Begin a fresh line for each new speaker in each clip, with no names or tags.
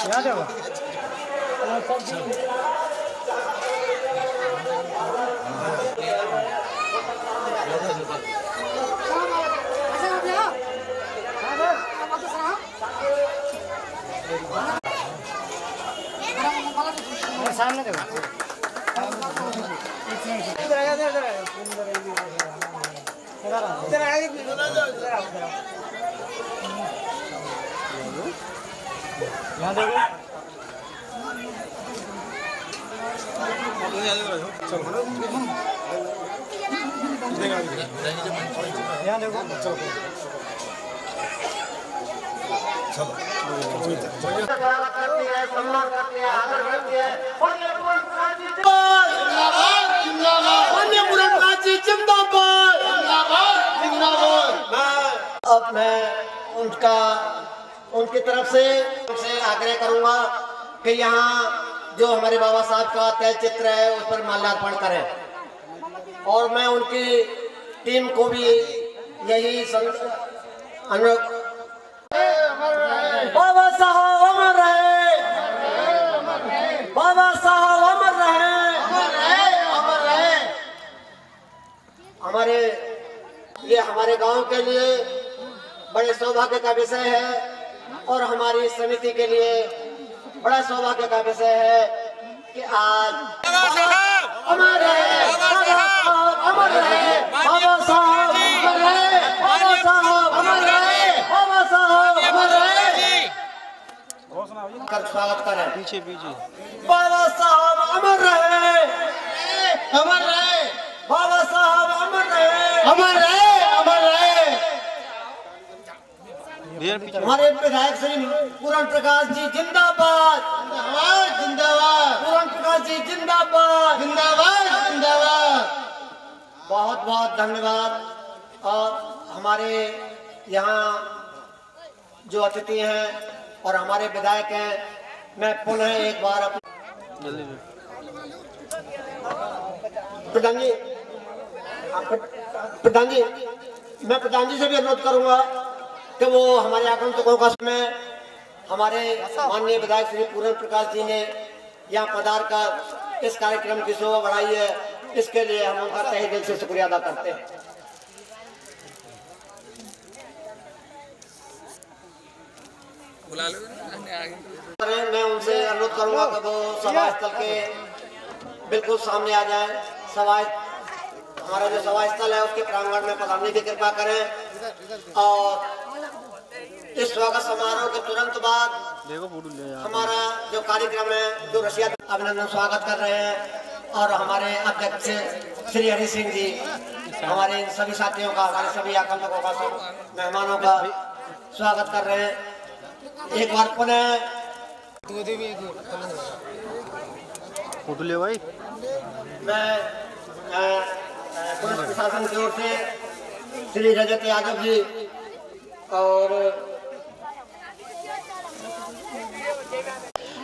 याद है वो सामने देखो इधर आ इधर यहाँ देखो यहाँ देखो चलो
अब मैं उनकी तरफ से आग्रह करूंगा कि यहाँ जो हमारे बाबा साहब का तैल चित्र है उस पर माल्यार्पण करें और मैं उनकी टीम को भी यही अनुरोध बाबा साहब अमर रहे, बाबा साहब अमर रहे, अमर रहे। ये हमारे गांव के लिए बड़े सौभाग्य का विषय है और हमारी समिति के लिए बड़ा सौभाग्य का विषय है कि आज अमर रहे, अमर रहे, बाबा साहब अमर रहे, बाबा साहब अमर रहे, बाबा साहब अमर रहे। कर स्वागत करें
पीछे पीछे
बाबा साहब अमर रहे, अमर रहे, बाबा साहब अमर रहे, अमर रहे, अमर रहे। हमारे विधायक श्री पूरण प्रकाश जी जिंदाबाद, जिंदाबाद, जिंदाबाद। पूरण प्रकाश जी जिंदाबाद, जिंदाबाद, जिंदाबाद। बहुत बहुत धन्यवाद। और हमारे यहाँ जो अतिथि हैं और हमारे विधायक हैं, मैं पुनः एक बार प्रधान जी मैं प्रधान जी से भी अनुरोध करूंगा कि वो हमारे आगंतुकों का समय हमारे माननीय विधायक श्री पूरण प्रकाश जी ने यहाँ पधार कर इस कार्यक्रम की शोभा बढ़ाई है, इसके लिए हम उनका तहे दिल से शुक्रिया अदा करते हैं। मैं उनसे अनुरोध करूंगा कि वो सभा स्थल के बिल्कुल सामने आ जाए। हमारा जो सभा स्थल है उसके प्रांगण में पधारने की कृपा करें और इस स्वागत समारोह के तुरंत बाद हमारा जो कार्यक्रम है जो रसिया अभिनंदन स्वागत कर रहे हैं और हमारे अध्यक्ष श्री हरि सिंह जी हमारे सभी साथियों का, हमारे सभी आगंतुकों का, सब मेहमानों का स्वागत कर रहे हैं। एक बार पुनः
फोटो ले भाई।
मैं पुलिस प्रशासन की ओर से श्री रजत यादव जी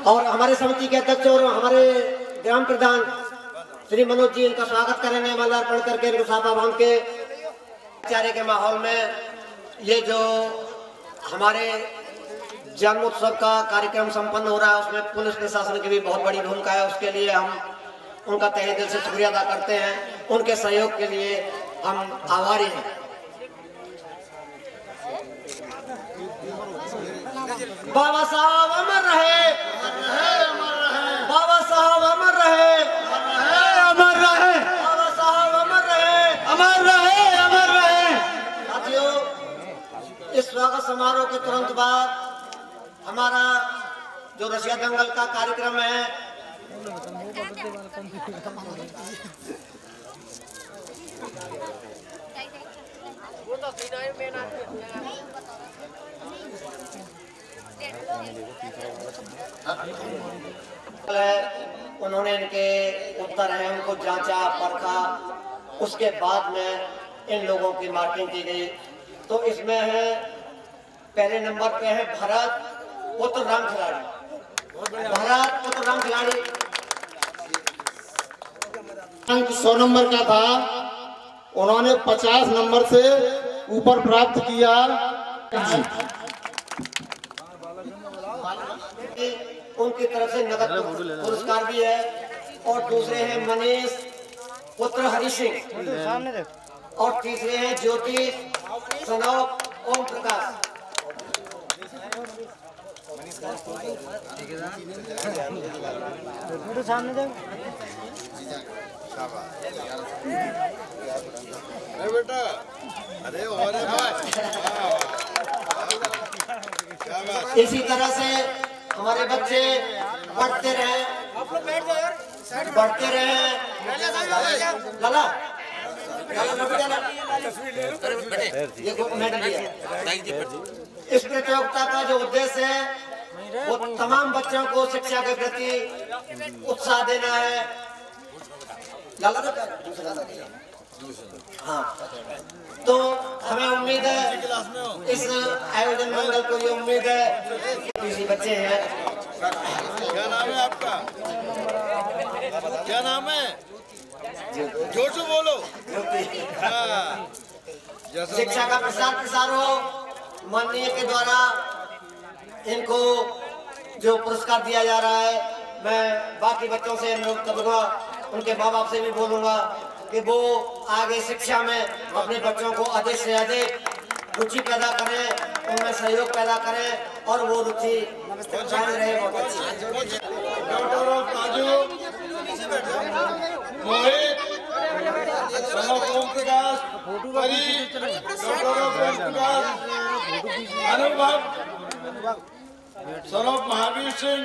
और हमारे समिति के अध्यक्ष और हमारे ग्राम प्रधान श्री मनोज जी इनका स्वागत करेंगे माल्यार्पण करके। इनको साफा बांध के चारे के माहौल में ये जो हमारे जन्मोत्सव का कार्यक्रम संपन्न हो रहा है उसमें पुलिस प्रशासन की भी बहुत बड़ी भूमिका है। उसके लिए हम उनका तहे दिल से शुक्रिया अदा करते हैं, उनके सहयोग के लिए हम आभारी हैं। बाबा साहब अमर रहे, बाबा साहब अमर रहे, अमर रहे, बाबा साहब अमर रहे, अमर रहे, अमर रहे। साथियों, इस स्वागत समारोह के तुरंत बाद हमारा जो रसिया दंगल का कार्यक्रम है उन्होंने इनके उत्तर हैं उनको जांचा परखा, उसके बाद में इन लोगों की मार्किंग की गई। तो इसमें है पहले नंबर पे है भरत पुत्र राम खिलाड़ी। भरत पुत्र राम खिलाड़ी
अंक 100 नंबर का था, उन्होंने 50 नंबर से ऊपर प्राप्त किया।
उनकी तरफ से नगद पुरस्कार भी है। और दूसरे हैं मनीष पुत्र हरि सिंह और तीसरे हैं ज्योति सनौप ओम प्रकाश। सामने देख
बेटा, अरे और
इसी तरह से हमारे बच्चे बढ़ते रहे लाला इस प्रतियोगिता का जो उद्देश्य है वो तमाम बच्चों को शिक्षा के प्रति उत्साह देना है। लाला हाँ, तो हमें उम्मीद है इस आयोजन मंडल को ये उम्मीद है किसी बच्चे हैं।
क्या नाम है आपका? क्या नाम है? जोर से बोलो।
शिक्षा का प्रसार प्रसार हो। माननीय के द्वारा इनको जो पुरस्कार दिया जा रहा है, मैं बाकी बच्चों से अनुरोध करूंगा, उनके माँ बाप से भी बोलूंगा कि वो आगे शिक्षा में अपने बच्चों को अधिक से अधिक रुचि पैदा करें, उनमें सहयोग पैदा करें और वो रुचि जारी रहे। बहुत अच्छी
daughter of Raju Mohit Om Prakash Pari, daughter of Om Prakash Anubhav, son of Mahavir Singh,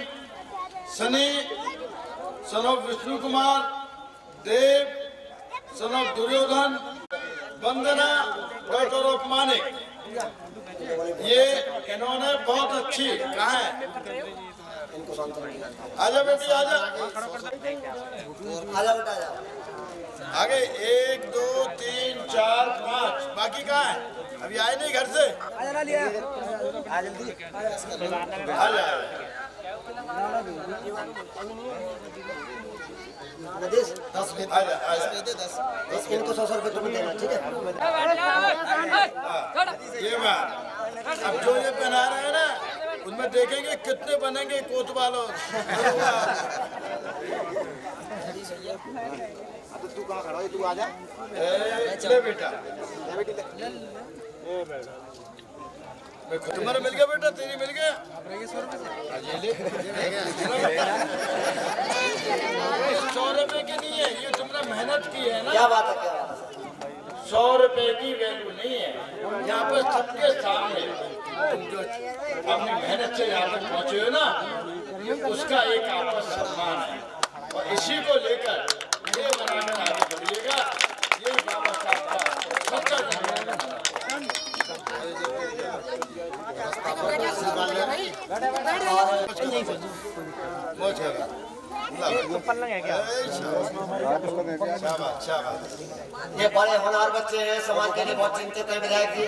Sunny, son of Vishnu Kumar, Dev, son of Duryodhan, Vandana, daughter of Manik. ये इन्होंने बहुत अच्छी कहा है। आजा बेटी आजा,
आजा बेटा आजा।
आगे 1 2 3 4 5 बाकी कहाँ है? अभी आए नहीं घर से? आजा
नदेश 10
आजा आजा।
इनको 100 रुपए तुम्हें देना, ठीक है?
ये बात अब जो ये पहना रहे हैं ना, उनमें देखेंगे कितने बनेंगे कोतवालों।
तू कहाँ खड़ा है? तू आजा।
ले बेटा, तुम्हारा मिल गया बेटा, तेरी मिल गया। ये ले 100 रुपए की नहीं है, ये तुमने मेहनत की है ना।
क्या बात है, क्या बात है।
100 रुपए की वैल्यू नहीं है। यहाँ पर सबके सामने तुम जो अपनी मेहनत से यहाँ तक पहुँचे हो ना, उसका एक आपका सम्मान है और इसी को लेकर ये बनाकर आगे बढ़िएगा। यही बाबा साहब का सच्चा
ये बड़े होनहार बच्चे हैं, समाज के लिए बहुत चिंतित है विधायक जी।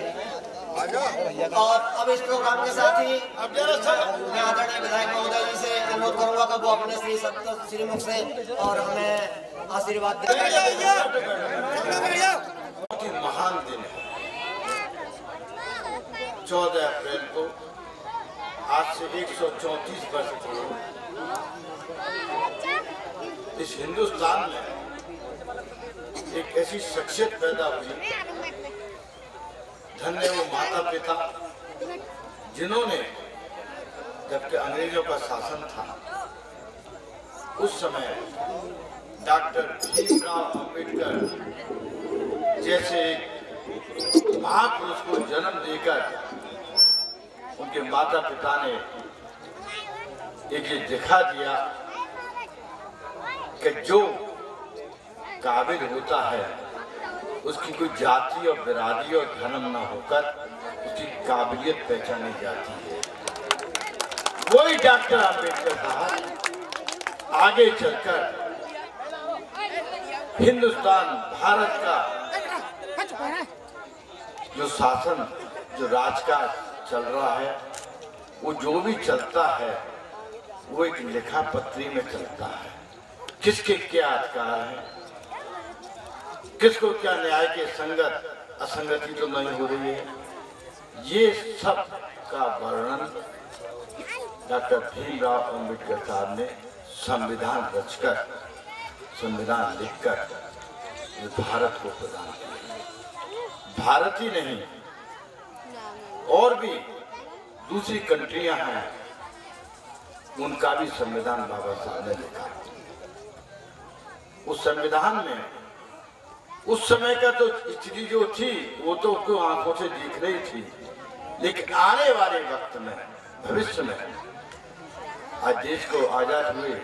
और अब इस प्रोग्राम के साथ ही मैं आदरणीय विधायक महोदय जी से अनुरोध करूंगा कि वो अपने श्रीमुख से और हमें आशीर्वाद दें।
महान दिन है 14 अप्रैल को, आज से 134 वर्ष पूर्व इस हिंदुस्तान में एक ऐसी शख्सियत पैदा हुई, धन्य वो माता पिता जिन्होंने, जबकि अंग्रेजों का शासन था उस समय, डॉक्टर भीमराव अंबेडकर जैसे महापुरुष को जन्म देकर उनके माता पिता ने एक ये दिखा दिया कि जो काबिल होता है उसकी कोई जाति और बिरादरी और धर्म न होकर उसकी काबिलियत पहचानी जाती है। वही डॉक्टर आम्बेडकर साहब आगे चलकर हिंदुस्तान भारत का जो शासन, जो राजकाज चल रहा है, वो जो भी चलता है वो एक लिखा पत्री में चलता है। किसके क्या अधिकार है, किसको क्या न्याय की संगत असंगति तो नहीं हो रही है, ये सब का वर्णन डॉक्टर भीमराव अंबेडकर साहब ने संविधान रचकर, संविधान लिखकर भारत को प्रदान किया। भारत ही नहीं, और भी दूसरी कंट्रियां हैं, उनका भी संविधान बाबा साहब ने लिखा। उस संविधान में उस समय का तो स्थिति जो थी वो तो उसको आंखों से दिख रही थी, लेकिन आने वाले वक्त में, भविष्य में, आज देश को आजाद हुए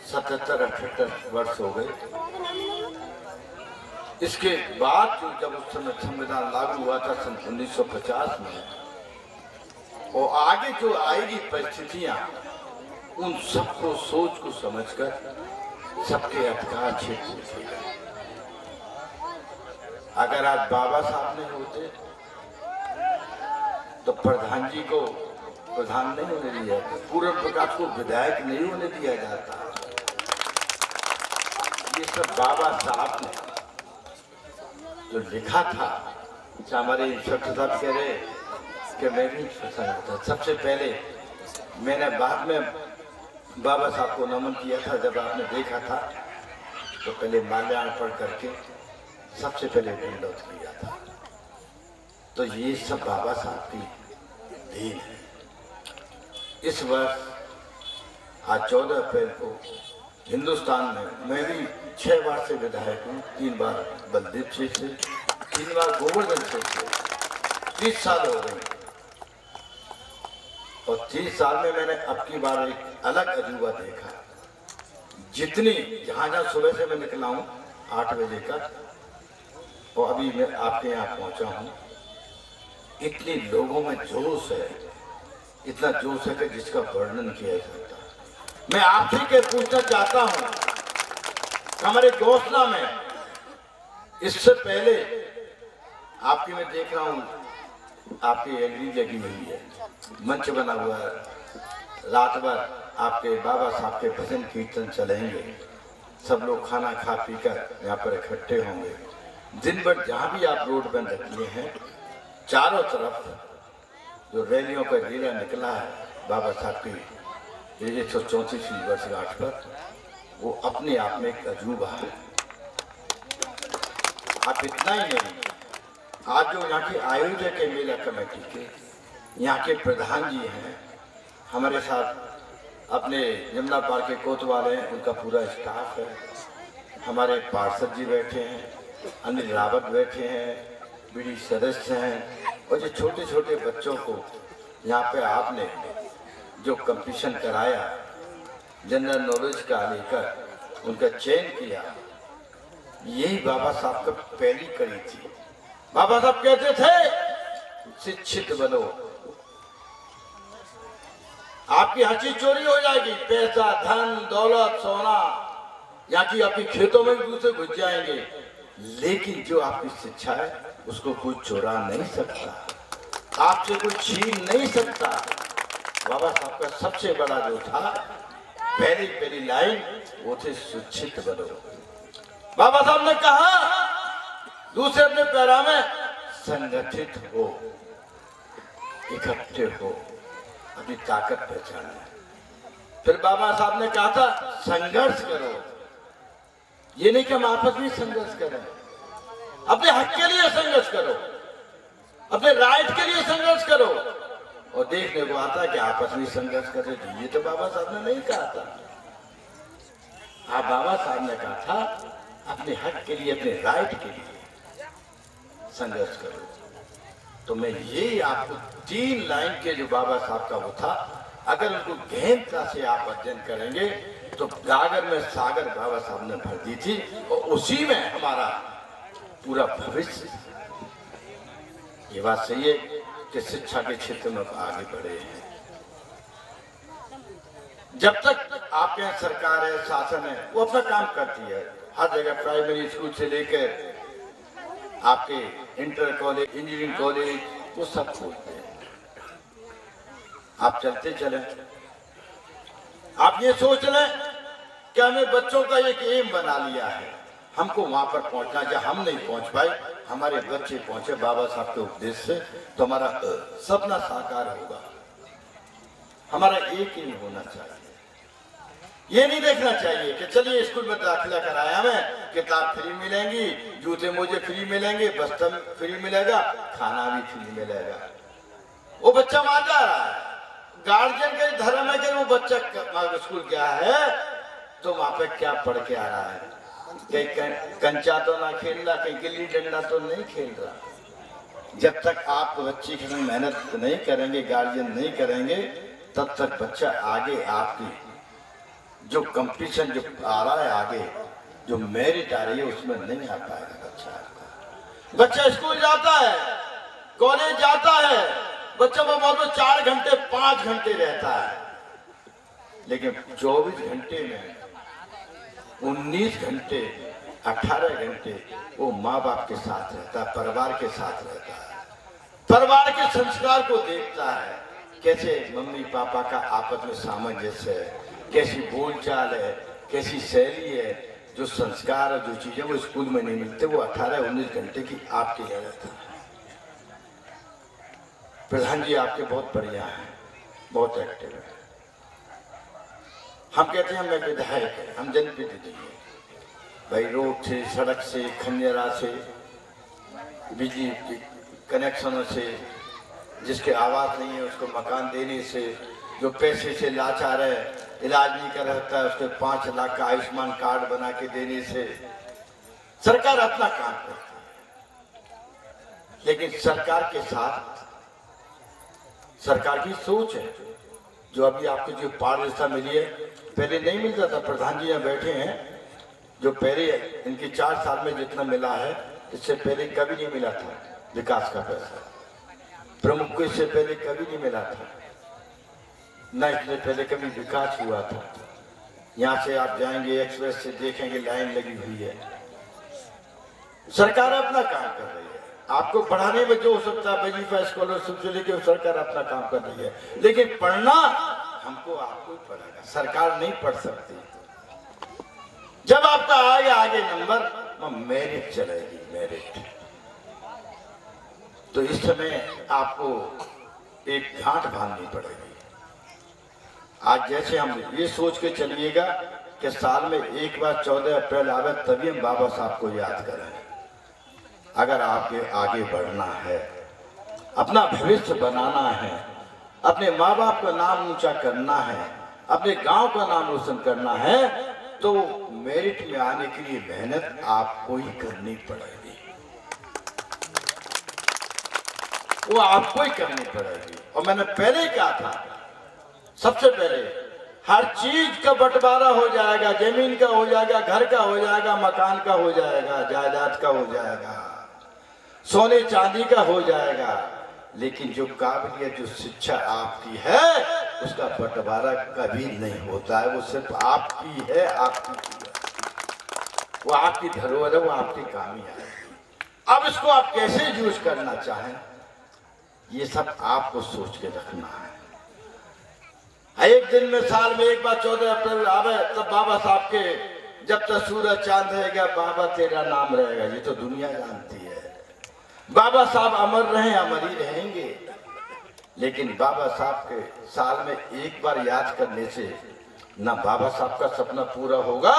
77-78 वर्ष हो गए। इसके बाद जो जब उस समय संविधान लागू हुआ था सन 1950 में, और आगे जो आएगी परिस्थितियां, उन सबको सोच को समझकर सबके अधिकार क्षेत्र में, अगर आज बाबा साहब नहीं होते तो प्रधान जी को प्रधान नहीं होने दिया जाता, पूर्ण प्रकाश को विधायक नहीं होने दिया जाता। ये सब बाबा साहब ने जो लिखा था। हमारे इंस्पेक्टर साहब कह रहे कि मैं भी प्रसन्न था। सबसे पहले मैंने बाद में बाबा साहब को नमन किया था, जब आपने देखा था तो पहले माल्यार्पण करके सबसे पहले दंडवत किया था। तो ये सब बाबा साहब की देन है। इस वर्ष आज 14 अप्रैल को हिंदुस्तान में मैं भी 6 बार से विधायक हूँ, 3 बार बलदेव से 3 बार गोवर्धन से 30 साल हो गए। और 30 साल में मैंने अब की बार एक अलग अजूबा देखा। जितनी जहाँ सुबह से मैं निकला हूँ 8 बजे का, और अभी मैं आपके यहाँ पहुँचा हूँ, इतने लोगों में जोश है, इतना जोश है कि जिसका वर्णन किया जाता। मैं आपसे के पूछना चाहता हूँ, हमारे घोषणा में इससे पहले आपकी मैं देख रहा हूँ, आपकी एलईडी लगी हुई है, मंच बना हुआ है, रात भर आपके बाबा साहब के भजन कीर्तन चलेंगे, सब लोग खाना खा पी कर यहाँ पर इकट्ठे होंगे। दिन भर जहाँ भी आप रोड पर निकले हैं, चारों तरफ जो रैलियों का लीला निकला है बाबा साहब की 134वीं वर्षगांठ पर, वो अपने आप में एक अजूबा है। आप इतना ही नहीं, आज जो यहाँ के आयोजक है मेला कमेटी के, यहाँ के प्रधान जी हैं, हमारे साथ अपने यमुना पार्क के कोतवाल हैं, उनका पूरा स्टाफ है, हमारे पार्षद जी बैठे हैं, अनिल रावत बैठे हैं, बीडी सदस्य हैं, और जो छोटे छोटे बच्चों को यहाँ पे आपने जो कंपटीशन कराया, जनरल नॉलेज का लेकर उनका चयन किया, यही बाबा साहब का पहली कड़ी थी। बाबा साहब कहते थे शिक्षित बनो, आपकी हर चीज चोरी हो जाएगी, पैसा, धन, दौलत, सोना, यहाँ की आपकी खेतों में भी दूसरे घुस जाएंगे, लेकिन जो आपकी शिक्षा है उसको कोई चुरा नहीं सकता, आपसे कोई छीन नहीं सकता। बाबा साहब का सबसे बड़ा जो था, पहली लाइन वो थे शिक्षित बनो। बाबा साहब ने कहा दूसरे अपने पैरा में संगठित हो, इकट्ठे हो, अपनी ताकत पहचाना। फिर बाबा साहब ने कहा था संघर्ष करो, ये नहीं कि हम आपस में संघर्ष करें, अपने हक के लिए संघर्ष करो, अपने राइट के लिए संघर्ष करो। और देखने को आता है कि आपस में संघर्ष करें, तो ये तो बाबा साहब ने नहीं कहा था। बाबा साहब ने कहा था अपने हक के लिए, अपने राइट के लिए संघर्ष करो। तो मैं ये आपको 3 लाइन के जो बाबा साहब का वो था, अगर उनको गहनता से आप अध्ययन करेंगे तो गागर में सागर बाबा साहब ने भर दी थी, और उसी में हमारा पूरा भविष्य। ये बात सही है कि शिक्षा के क्षेत्र में आगे बढ़े हैं, जब तक आपके यहाँ सरकार है, शासन है, वो अपना काम करती है। हर जगह प्राइमरी स्कूल से लेकर आपके इंटर कॉलेज, इंजीनियरिंग कॉलेज, वो सब खोलते हैं। आप चलते चले, आप ये सोच लें कि हमने बच्चों का एक एम बना लिया है, हमको वहां पर पहुंचना। जब हम नहीं पहुंच पाए, हमारे बच्चे पहुंचे बाबा साहब के उपदेश से, तो हमारा सपना साकार होगा। हमारा एक ही होना चाहिए। ये नहीं देखना चाहिए कि चलिए स्कूल में दाखिला कराया हमें, किताब फ्री मिलेंगी, जूते मोजे फ्री मिलेंगे, बस्तर फ्री मिलेगा, खाना भी फ्री मिलेगा। वो बच्चा वहां जा रहा है, गार्जियन का धर्म है कि वो बच्चा स्कूल गया है तो वहां पे क्या पढ़ के आ रहा है। कहीं कंचा तो ना खेल रहा, कहीं गिल्ली डंडा तो नहीं खेल रहा। जब तक आप बच्चे की मेहनत नहीं करेंगे, गार्जियन नहीं करेंगे, तब तक बच्चा आगे आपकी जो कंपटीशन जो आ रहा है, आगे जो मेरिट आ रही है, उसमें नहीं आ पाएगा बच्चा। बच्चा स्कूल जाता है, कॉलेज जाता है, बच्चा वो 4 घंटे 5 घंटे रहता है, लेकिन 24 घंटे में 19 घंटे 18 घंटे वो माँ बाप के साथ रहता है, परिवार के साथ रहता है, परिवार के संस्कार को देखता है, कैसे मम्मी पापा का आपस में सामंजस्य है, कैसी बोलचाल है, कैसी शैली है। जो संस्कार और जो चीजें वो स्कूल में नहीं मिलते, वो 18-19 घंटे की आपके यहाँ रहता है। प्रधान जी आपके बहुत बढ़िया हैं, बहुत एक्टिव है। हम कहते हैं हम विधायक है, हम जनप्रतिनिधि हैं भाई। रोड से, सड़क से, खंजरा से, बिजली कनेक्शनों से, जिसके आवास नहीं है उसको मकान देने से, जो पैसे से लाचार है, इलाज नहीं कर सकता है, उसके 5 लाख का आयुष्मान कार्ड बना के देने से सरकार अपना काम करती है। लेकिन सरकार के साथ सरकार की सोच है। जो अभी आपको जो पारदर्शिता मिली है, पहले नहीं मिलता था। प्रधान जी यहाँ बैठे हैं, जो पहले इनके 4 साल में जितना मिला है, इससे पहले कभी नहीं मिला था विकास का पैसा। प्रमुख को इससे पहले कभी नहीं मिला था, न इससे पहले कभी विकास हुआ था। यहाँ से आप जाएंगे एक्सप्रेस से देखेंगे लाइन लगी हुई है। सरकार अपना काम कर रही है। आपको पढ़ाने में जो हो सकता है, वजीफा स्कॉलरशिप से लेकर सरकार अपना काम कर रही है, लेकिन पढ़ना हमको आपको पड़ेगा, सरकार नहीं पढ़ सकती। जब आपका आगे नंबर, मेरिट चलेगी, मेरिट। तो इस समय आपको एक गांठ बांधनी पड़ेगी। आज जैसे हम ये सोच के चलिएगा कि साल में एक बार 14 अप्रैल आवे, तभी हम बाबा साहब को याद करें। अगर आपके आगे बढ़ना है, अपना भविष्य बनाना है, अपने माँ बाप का नाम ऊंचा करना है, अपने गांव का नाम रोशन करना है, तो मेरिट में आने के लिए मेहनत आपको ही करनी पड़ेगी। वो आपको ही करनी पड़ेगी। और मैंने पहले ही कहा था, सबसे पहले हर चीज का बंटवारा हो जाएगा, जमीन का हो जाएगा, घर का हो जाएगा, मकान का हो जाएगा, जायदाद का हो जाएगा, सोने चांदी का हो जाएगा, लेकिन जो काबिलियत, जो शिक्षा आपकी है, उसका बंटवारा कभी नहीं होता है। वो सिर्फ आपकी है, आपकी है, वो आपकी धरोहर है, वो आपकी काम ही है। अब इसको आप कैसे यूज करना चाहें, ये सब आपको सोच के रखना है। एक दिन में, साल में एक बार 14 अप्रैल आवे, तब बाबा साहब के जब तक सूरज चांद रहेगा, बाबा तेरा नाम रहेगा, ये तो दुनिया जानती है। बाबा साहब अमर रहे, अमर ही रहेंगे। लेकिन बाबा साहब के साल में एक बार याद करने से ना बाबा साहब का सपना पूरा होगा,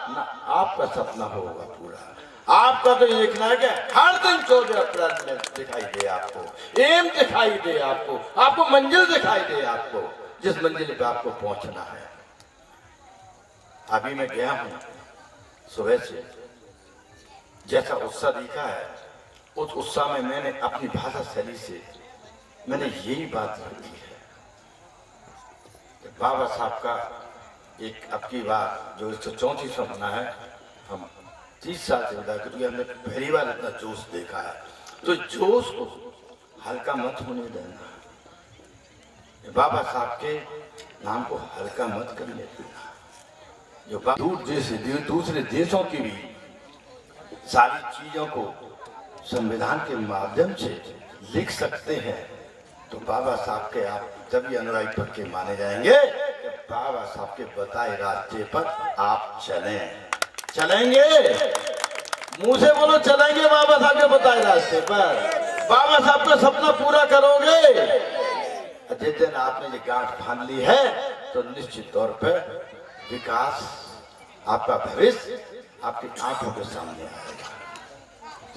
ना आपका सपना होगा पूरा। आपका तो ये देखना है कि हर दिन 14 अप्रैल में दिखाई दे आपको, एम दिखाई दे आपको, आपको मंजिल दिखाई दे आपको, जिस मंजिल पे आपको पहुंचना है। अभी मैं गया हूं सुबह से, जैसा उत्साह दिखा है, उस उत्साह में मैंने अपनी भाषा शैली से मैंने यही बात रखी है कि बाबा साहब का एक अब की बार जो 134वां बना है, हम 30 साल से बता, क्योंकि हमने पहली बार इतना जोश देखा है, तो जोश को हल्का मत होने देना। बाबा साहब के नाम को हल्का मत कर लेते। जो दूसरे देशों की भी सारी चीजों को संविधान के माध्यम से लिख सकते हैं, तो बाबा साहब के आप तभी अनुरागी पक्के माने जाएंगे कि बाबा साहब के बताए रास्ते पर आप चलेंगे। मुंह से बोलो चलेंगे बाबा साहब के बताए रास्ते पर। बाबा साहब का सपना पूरा करोगे। जिस दिन आपने ये गांठ बांध ली है तो निश्चित तौर पर विकास, आपका भविष्य आपकी आंखों के सामने आएगा।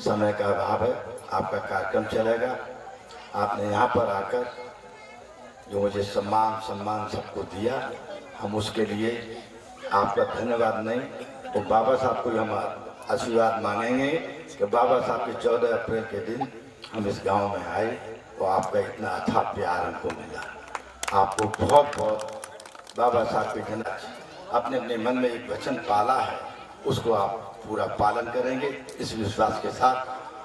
समय का अभाव है, आपका कार्यक्रम चलेगा। आपने यहाँ पर आकर जो मुझे सम्मान सबको दिया, हम उसके लिए आपका धन्यवाद नहीं, तो बाबा साहब को हम आशीर्वाद मांगेंगे कि बाबा साहब के 14 अप्रैल के दिन हम इस गांव में आए और आपका इतना अथाह प्यार हमको मिला। आपको बहुत बहुत बाबा साहब के जन अपने अपने मन में एक वचन पाला है, उसको आप पूरा पालन करेंगे। इस विश्वास के साथ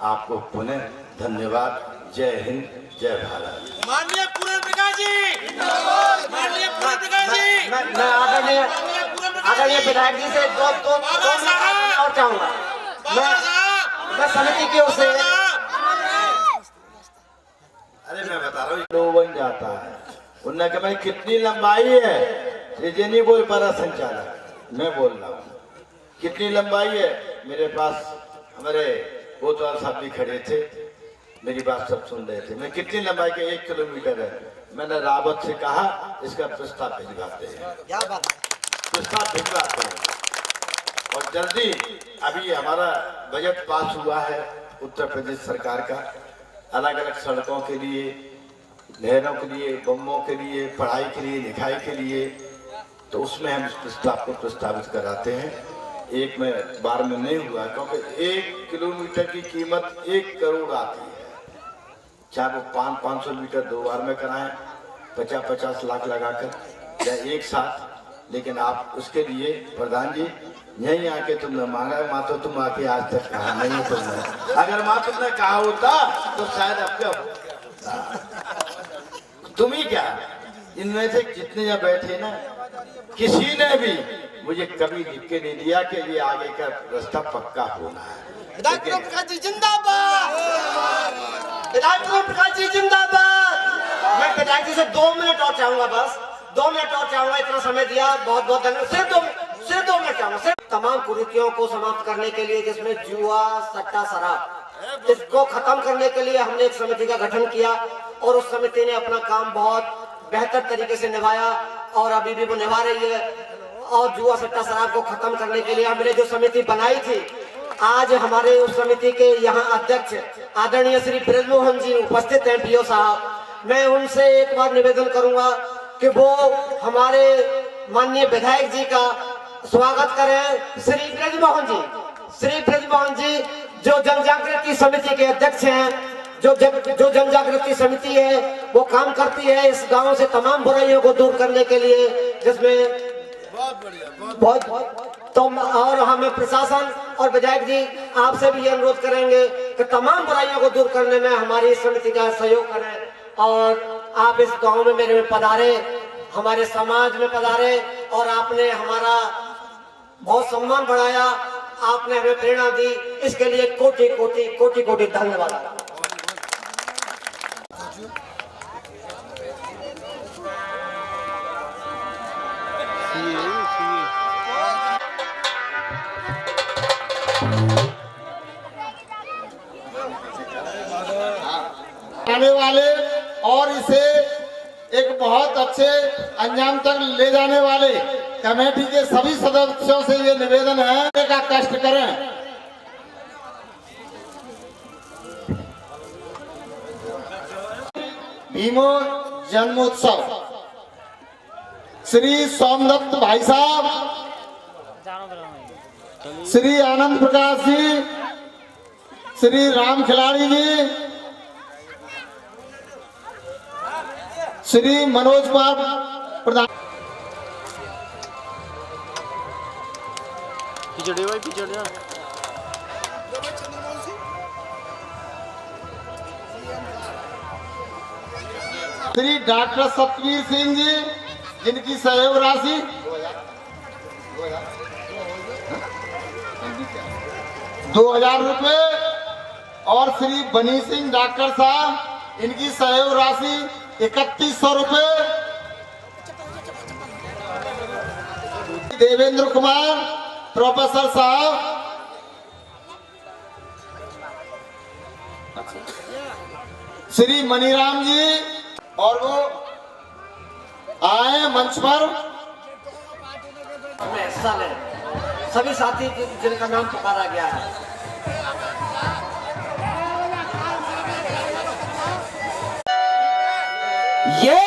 आपको पुनः धन्यवाद। जय हिंद, जय भारत।
माननीय पूर्ण प्रकाश जी, माननीय पूर्ण प्रकाश जी,
मैं आदरणीय विधायक जी से दो और चाहूंगा। मैं समिति की ओर से,
अरे मैं बता रहा हूँ, दो बन जाता है। उन्होंने कहा भाई कितनी लंबाई है, ये नहीं बोल पा रहा संचालक, मैं बोल रहा हूँ कितनी लंबाई है। मेरे पास हमारे कोतवाल साहब भी खड़े थे, मेरी बात सब सुन रहे थे। मैं कितनी लंबाई के 1 किलोमीटर है। मैंने रावत से कहा इसका प्रस्ताव भिजवाते हैं, प्रस्ताव भिजवाते हैं। और जल्दी अभी हमारा बजट पास हुआ है उत्तर प्रदेश सरकार का, अलग अलग सड़कों के लिए, नहरों के लिए, बम्बों के लिए, पढ़ाई के लिए, लिखाई के लिए, तो उसमें हम इस प्रस्ताव को प्रस्तावित कराते हैं। एक में बार में नहीं हुआ, क्योंकि 1 किलोमीटर की कीमत 1 करोड़ आती है। चाहे वो 500 मीटर 2 बार में कराएं, 50-50 लाख लगाकर या एक साथ। लेकिन आप उसके लिए प्रधान जी यहीं आके तुमने मांगा, माँ तो तुम आके आज तक कहा नहीं तुमने। अगर माँ तुमने कहा होता तो शायद अब तुम ही क्या, इनमें से जितने यहाँ बैठे ना, किसी ने भी मुझे कभी लिख के नहीं दिया कि ये आगे का रास्ता पक्का होना है।
विधायक पूर्ण प्रकाश जी जिंदाबाद,
विधायक पूर्ण प्रकाश जी जिंदाबाद। मैं विधायक जी से 2 मिनट और चाहूंगा, बस 2 मिनट और चाहूंगा। इतना समय दिया, बहुत बहुत धन्यवाद। सिर्फ 2 मिनट चाहूंगा। सिर्फ तमाम कुरीतियों को समाप्त करने के लिए, जिसमें जुआ, सट्टा, शराब, इसको खत्म करने के लिए हमने एक समिति का गठन किया और उस समिति ने अपना काम बहुत बेहतर तरीके से निभाया और अभी भी वो निभा रही है। और जुआ, सट्टा, शराब को खत्म करने के लिए हमने जो समिति बनाई थी, आज हमारे उस समिति के यहाँ अध्यक्ष आदरणीय श्री ब्रजमोहन जी उपस्थित हैं, पीओ साहब। मैं उनसे एक बार निवेदन करूंगा कि वो हमारे माननीय विधायक जी का स्वागत करें। श्री ब्रजमोहन जी जो जन जागृति समिति के अध्यक्ष हैं, जो जन जागृति समिति है वो काम करती है इस गांव से तमाम बुराइयों को दूर करने के लिए, जिसमें बहुत तो और हमें प्रशासन और विधायक जी आपसे भी अनुरोध करेंगे कि तमाम बुराइयों को दूर करने में हमारी इस समिति का सहयोग करें। और आप इस गांव में मेरे में पधारे, हमारे समाज में पधारे और आपने हमारा बहुत सम्मान बढ़ाया, आपने हमें प्रेरणा दी, इसके लिए कोटि कोटि कोटि कोटि धन्यवाद।
आने वाले और इसे एक बहुत अच्छे अंजाम तक ले जाने वाले कमेटी के सभी सदस्यों से ये निवेदन है का कष्ट करें। भीमो जन्मोत्सव श्री सोमदत्त भाई साहब, श्री आनंद प्रकाश जी, श्री राम खिलाड़ी जी, श्री मनोज कुमार प्रधान। श्री डॉक्टर सतवीर सिंह जी, इनकी सहयोग राशि 2000 रुपए और श्री बनी सिंह डॉक्टर साहब इनकी सहयोग राशि 3100 रुपए। देवेंद्र कुमार प्रोफेसर साहब श्री मनीराम जी और वो आए मंच पर
में हिस्सा लें सभी साथी जिनका नाम पुकारा गया है।
ये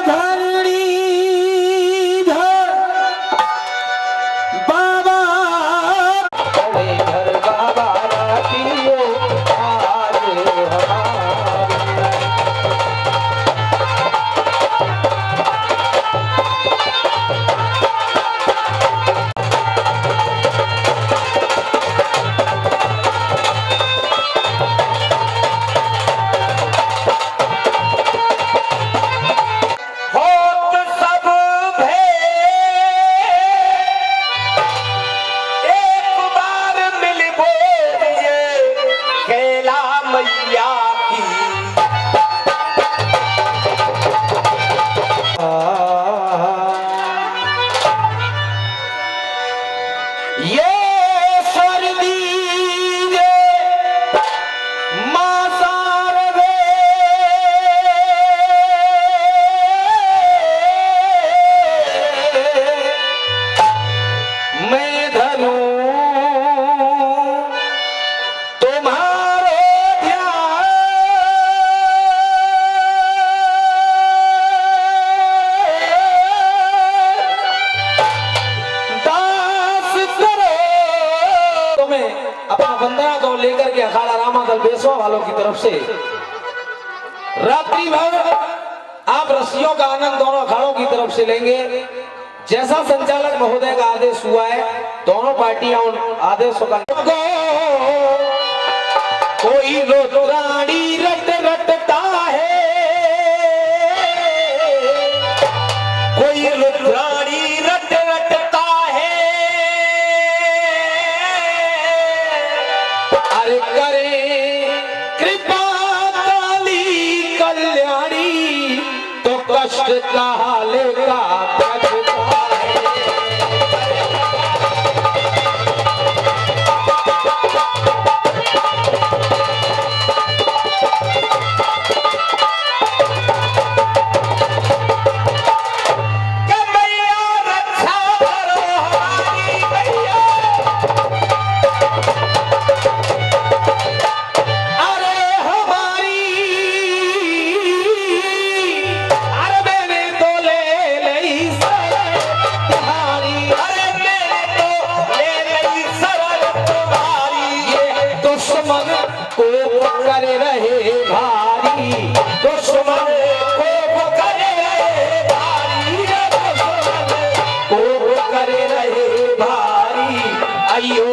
धरणी बाबा घर बाबा रातियो आज वंदना को लेकर के अखाड़ा रामादल बेसवा वालों की तरफ से रात्रि भर आप रस्सियों का आनंद दोनों अखाड़ों की तरफ से लेंगे। जैसा संचालक महोदय का आदेश हुआ है दोनों पार्टियां उन आदेशों का कोई रोटी रट रटता है, कोई रुद्राणी रट रटता है, अरे करे कृपा काली कल्याणी तो कष्ट का लेगा करे रहे भारी, दुश्मन को करे रहे भारी, को करे रहे भारी, अयो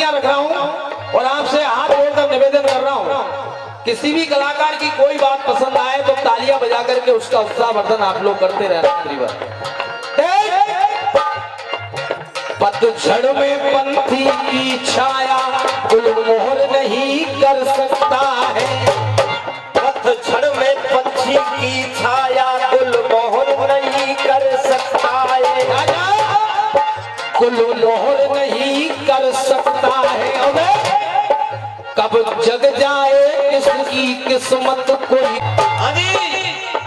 विनतियां रख रहा हूं और आपसे हाथ जोड़कर निवेदन कर रहा हूं, किसी भी कलाकार की कोई बात पसंद आए तो तालियां बजा करके उसका उत्साहवर्धन आप लोग करते रहना। पतझड़ में पंथी की छाया गुलमोहर नहीं कर सकता है,
पतझड़ में पंछी की छाया गुलमोहर नहीं कर सकता है,
गुलमोहर नहीं कर सकता है। कब जग जाए इसकी किस्मत कोई,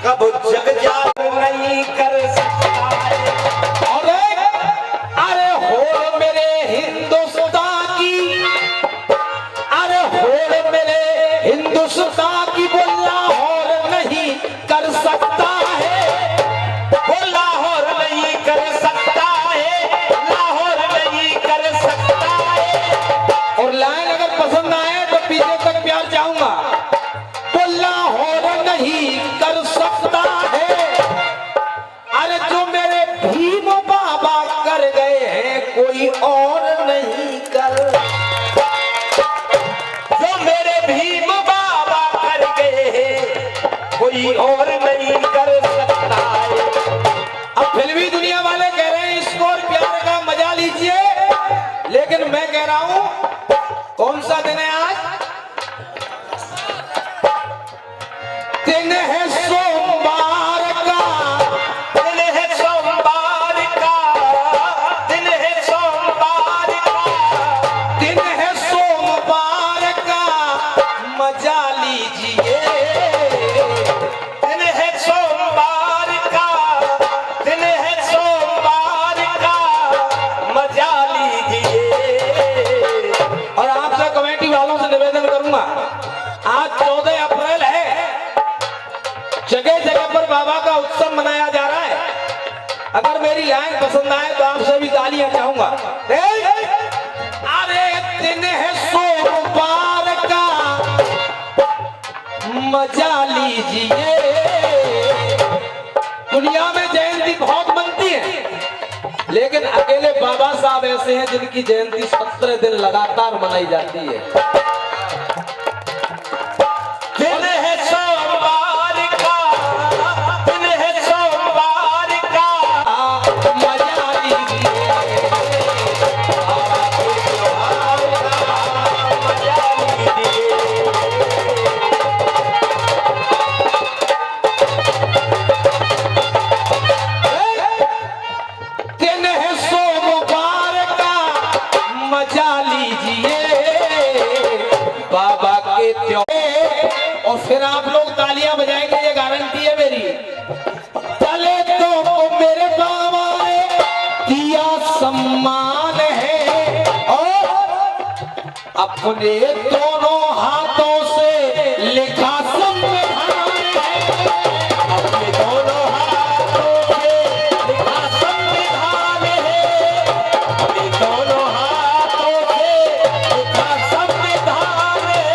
कब जग जाए नहीं कर सकता है।
अरे हो मेरे हिंदुस्तान की, अरे हो मेरे हिंदुस्तान की, वो लाहौर नहीं कर सकता है,
वो लाहौर नहीं कर सकता है, लाहौर नहीं कर सकता है।
और लाइन अगर पसंद आए तो पीछे तक प्यार चाहूंगा। वो लाहौर नहीं कर सकता है, अरे जो मेरे भीम बाबा कर गए हैं कोई और नहीं कर,
जो मेरे भीम बाबा कर गए हैं कोई और नहीं कर सकता है।
अब फिल्मी दुनिया वाले कह रहे हैं इसको और प्यार का मजा लीजिए, लेकिन मैं कह रहा हूं कौन सा दिन है आज? दिन है सोमवार का,
दिन है सोमवार का, दिन है सोमवार का,
दिन है सोमवार का, मजा लीजिए।
दिन है सोमवार का, दिन है सोमवार का, मजा लीजिए।
और आपसे कमेटी वालों से निवेदन करूंगा, आज 14 अप्रैल है, जगह जगह पर बाबा का उत्सव मनाया जा रहा है। अगर मेरी लाइन पसंद आए तो आपसे भी तालियां चाहूंगा। अरे दिन है सोमवार का, मजा लीजिए। दुनिया में जयंती बहुत बनती है, लेकिन अकेले बाबा साहब ऐसे हैं जिनकी जयंती 17 दिन लगातार मनाई जाती है।
दिन है सोमवार का, दिन है सोमवार का,
मजा लीजिए।
मजा लीजिए।
दिन है सोमवार का, मजा लीजिए। बाबा के त्योहार, और फिर आप लोग तालियां बजाएंगे, ये गारंटी है मेरी। चले तो मेरे बाबा ने दिया सम्मान है, और अपने दोनों हाथों से लिखा संविधान है,
अपने दोनों हाथों से लिखा संविधान है, अपने दोनों हाथों से लिखा संविधान है।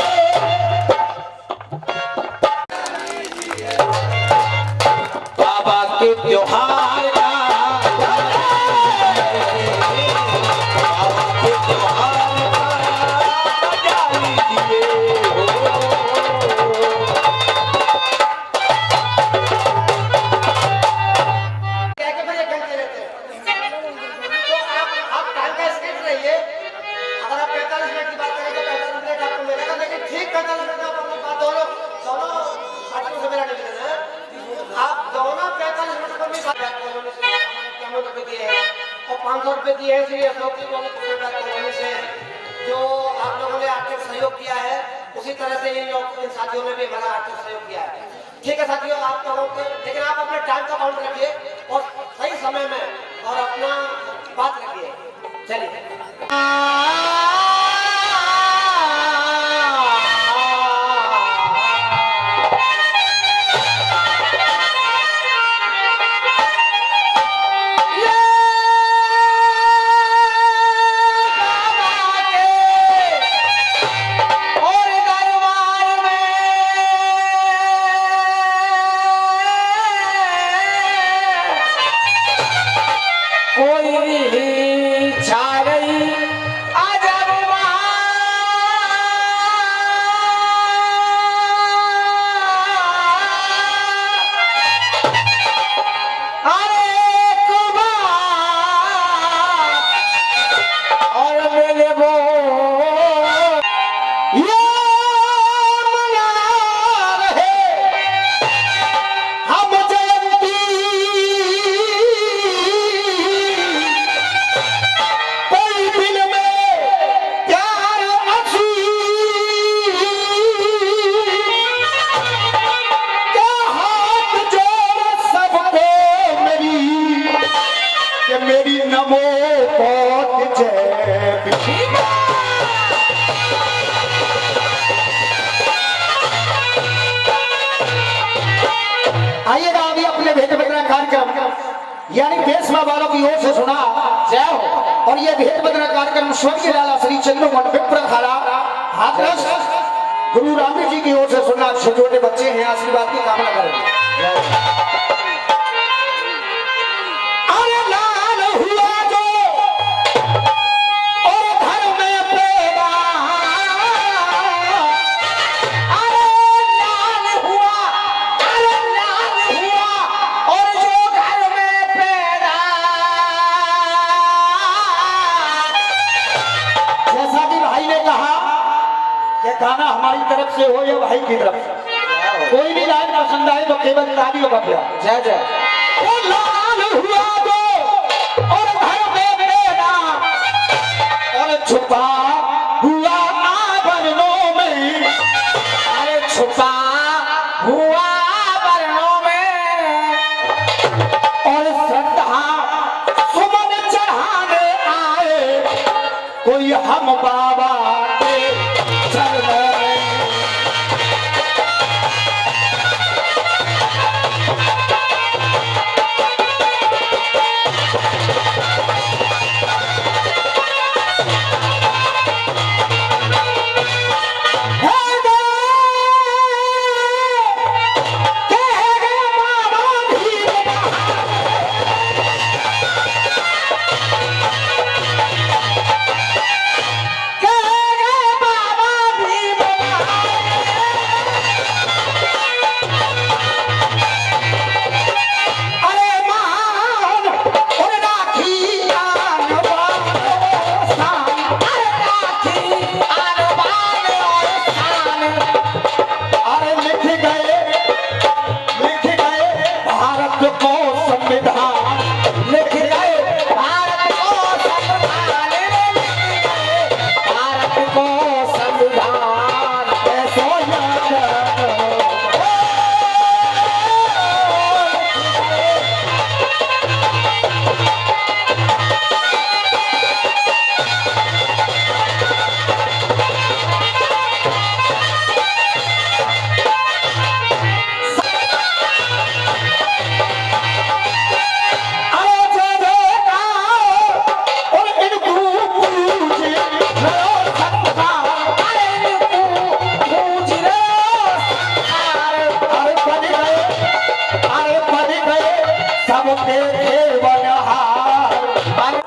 बाबा के त्योहार का,
बाबा के त्योहार का मजा लीजिए।
आप टाइम का स्केच रहिए। अगर आप 45 मिनट की बात करें तो 45 मिनट आपको मिलेगा, लेकिन ठीक 45 मिनट आप अपनी बात दोनों साथियों से मेरा निवेदन है, आप दोनों 45 मिनट पर भी बात ₹500 दिए हैं और 500 रुपए दिए हैं श्री अशोक जी कॉलोनी से, जो आप लोगों ने आर्थिक सहयोग किया है, उसी तरह से इन साथियों ने भी हमारा आर्थिक सहयोग किया है। ठीक है साथियों, आप लोगों को, लेकिन आप अपने टाइम का काउंट रखिए और सही समय में और अपना बात रखिए। चलिए।
कोई छा रही आजा
आइएगा अभी अपने भेंट बदला कार्यक्रम यानी देश में वालों की ओर से सुना जय हो। और ये भेंट बदला कार्यक्रम स्वर्गीय लाला श्री चंद्र विप्र खाला हाथरस गुरु रामदेव जी की ओर से सुना। छोटे बच्चे हैं, आशीर्वाद की कामना करेंगे। गाना हमारी तरफ से हो या भाई की तरफ से, कोई भी लाइन पसंद आए तो केवल तालियों का प्यार। जय जय। ओ लाल हुआ दो और घर में मेरा और छुपा हुआ आभरणों में, अरे छुपा हुआ आभरणों में और श्रद्धा सुमन चढ़ाने आए कोई हम बाबा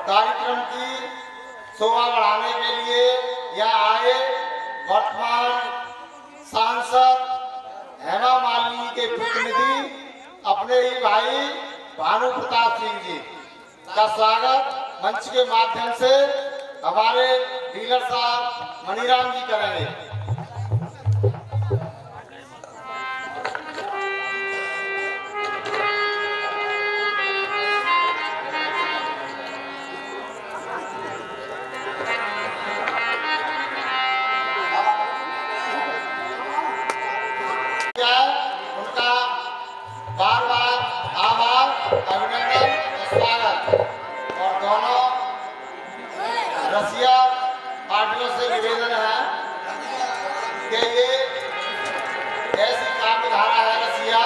कार्यक्रम की शोभा बढ़ाने के लिए यहाँ आए वर्तमान सांसद हेमा मालिनी के प्रतिनिधि अपने ही भाई भानु प्रताप सिंह जी का स्वागत मंच के माध्यम से हमारे डीलर साहब मणिराम जी करेंगे। उनका बार बार आभार, अभिनंदन, स्वागत। और दोनों रसिया पार्टियों से निवेदन है कि ये ऐसी काव्य धारा है रसिया,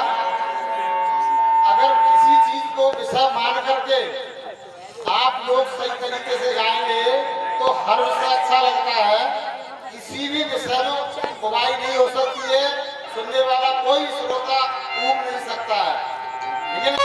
अगर किसी चीज को विषय मान करके आप लोग सही तरीके से गाएंगे तो हर विषय अच्छा लगता है। किसी भी विषय में बुराई नहीं हो सकती है, सुनने वाला कोई श्रोता ऊब नहीं सकता है। लेकिन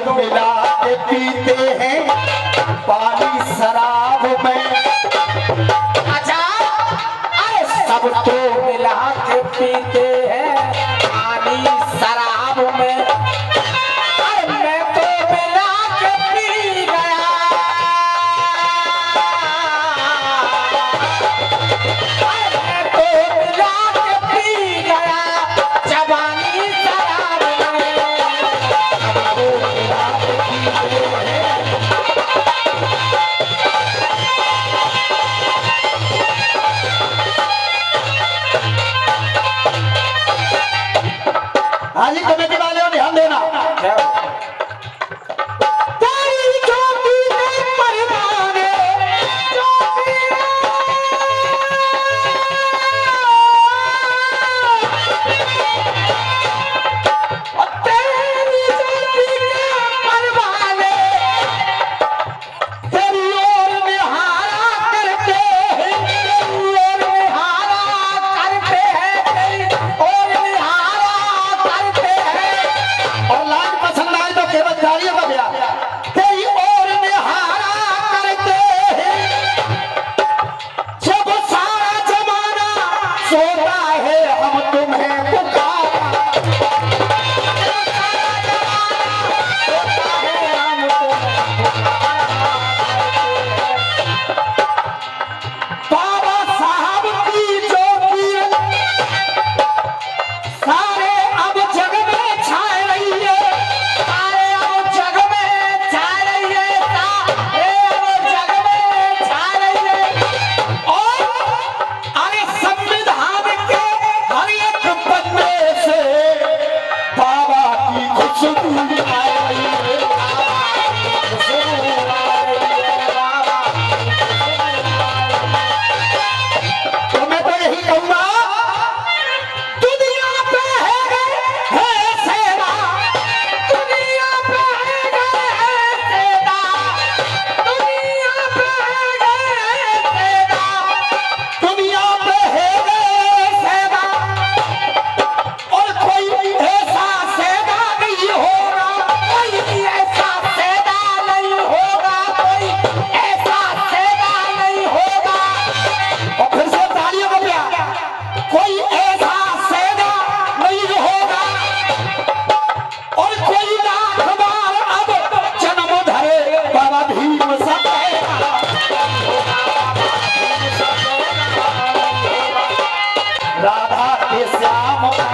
तो मिला के पीते हैं पानी शराब में। अच्छा
सब तो मिला के पीते हैं पानी शराब में, मैं तो मिला के पी गया, मैं तो मिला के पी गया जवानी शराब में, सबको मिला के पीते हैं।
हाँ जी, कमेटी वाले हो, ध्यान देना।
तेरी ज्योति में परवाने, ज्योति और तेरी ज्योति के परवाने तेरी ओर निहारा करते हैं, तेरी ओर निहारा करते हैं, तेरी ओर निहारा करते हैं।
और लाइन पसंद आए तो केवल तालियों का ब्याह।
तेरी ओर निहारा करते हैं, जब सारा जमाना सोता है हम तुम्हें पुकारा, जब सारा जमाना सोता है हम तुम्हें पुकारा करते हैं। बाबा साहब की ज्योति सारे अब जग में छाए रही है, सारे अब जग में छाए रही है, सारे अब जग में छाए रही है। और अरे संविधान के हर एक पन्ने से बाबा की खुशबू आ रही है, बाबा की खुशबू आ रही है, बाबा की खुशबू आ रही है।
तो मैं तो यही कहूंगा,
दुनिया पे है सेवा, दुनिया पे है सेवा, दुनिया पे है सेवा, दुनिया पे है सेवा, और कोई ऐसा सेवा नहीं होगा, कोई ऐसा सेवा नहीं होगा, कोई ऐसा सेवा नहीं होगा।
और फिर से तालियों का ब्याह।
कोई ऐसा सेवा नहीं होगा, और कोई लाख बार अब जन्म धरे बाबा भीम सपेरा,
राधा के श्याम का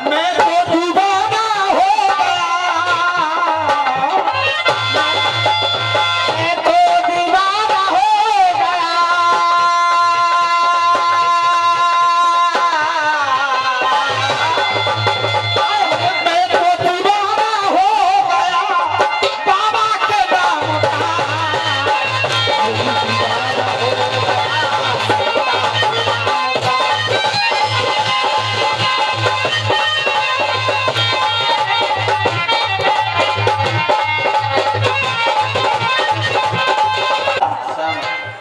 मैं तो दीवाना हो गया, मैं तो दीवाना हो गया, मैं तो दीवाना हो गया बाबा के नाम का।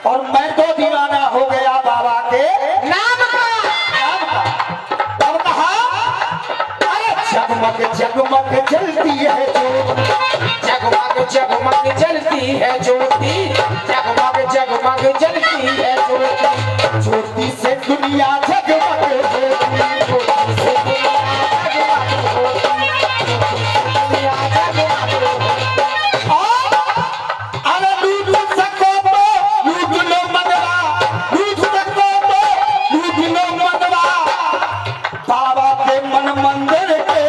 और मैं तो दीवाना हो गया बाबा के
नाम का
नाम का। तब कहा, अरे जगमग जगमग जलती है ज्योति,
जगमग जगमग जलती है ज्योति, जगमग जगमग जलती है ज्योति,
ज्योति से दुनिया जगमग होती,
ज्योति से दुनिया जगमग होती, दुनिया जगमग होती।
और अरे लूट सको तो लूट लो मनवा, लूट सको तो लूट लो मनवा, बाबा के मन मंदिर के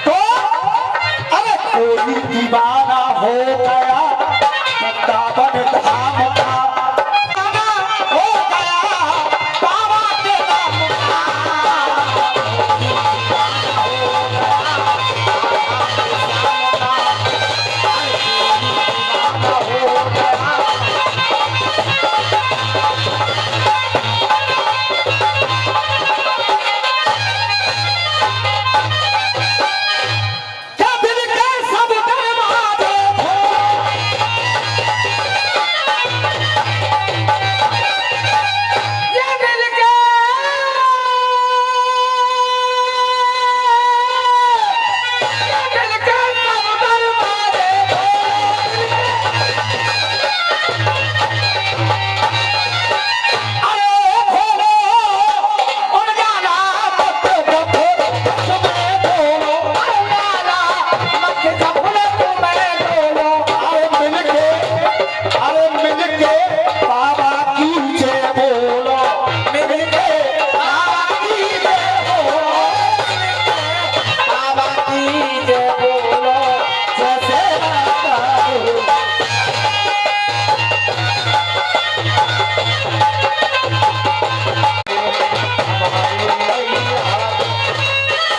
तो अरे कोई दीवाना हो गया वृंदावन धाम का,
दीवाना हो गया बाबा के नाम का। क्या दिल के सब दरवाजे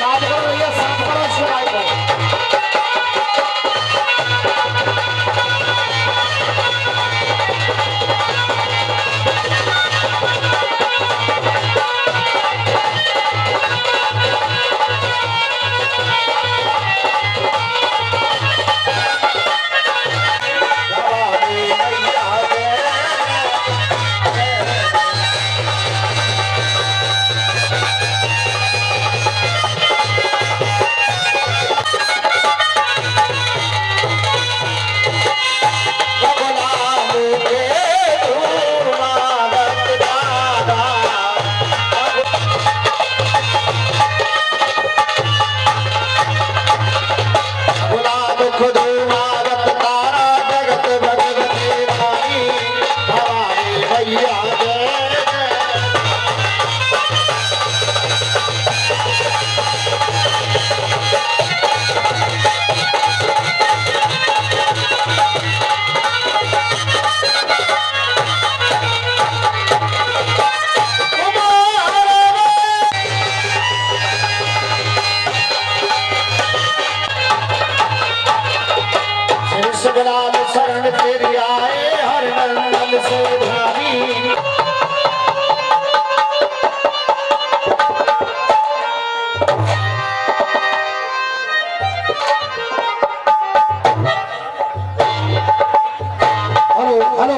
साथ करो भैया, साथ करो इसको भाई को।
सबलाल शरण तेरी आए हर नंदन से ध्यानी।
हेलो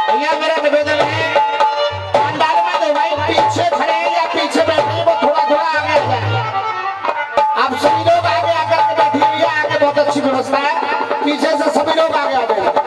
भैया, मेरा निवेदन है पंडाल में तो भाई पीछे खड़े हैं या पीछे बैठे हैं, वो थोड़ा थोड़ा आगे आ जाए। आप सभी लोग आगे आकर के बैठिए, आगे बहुत अच्छी व्यवस्था है, पीछे से सभी लोग आगे आ जाए।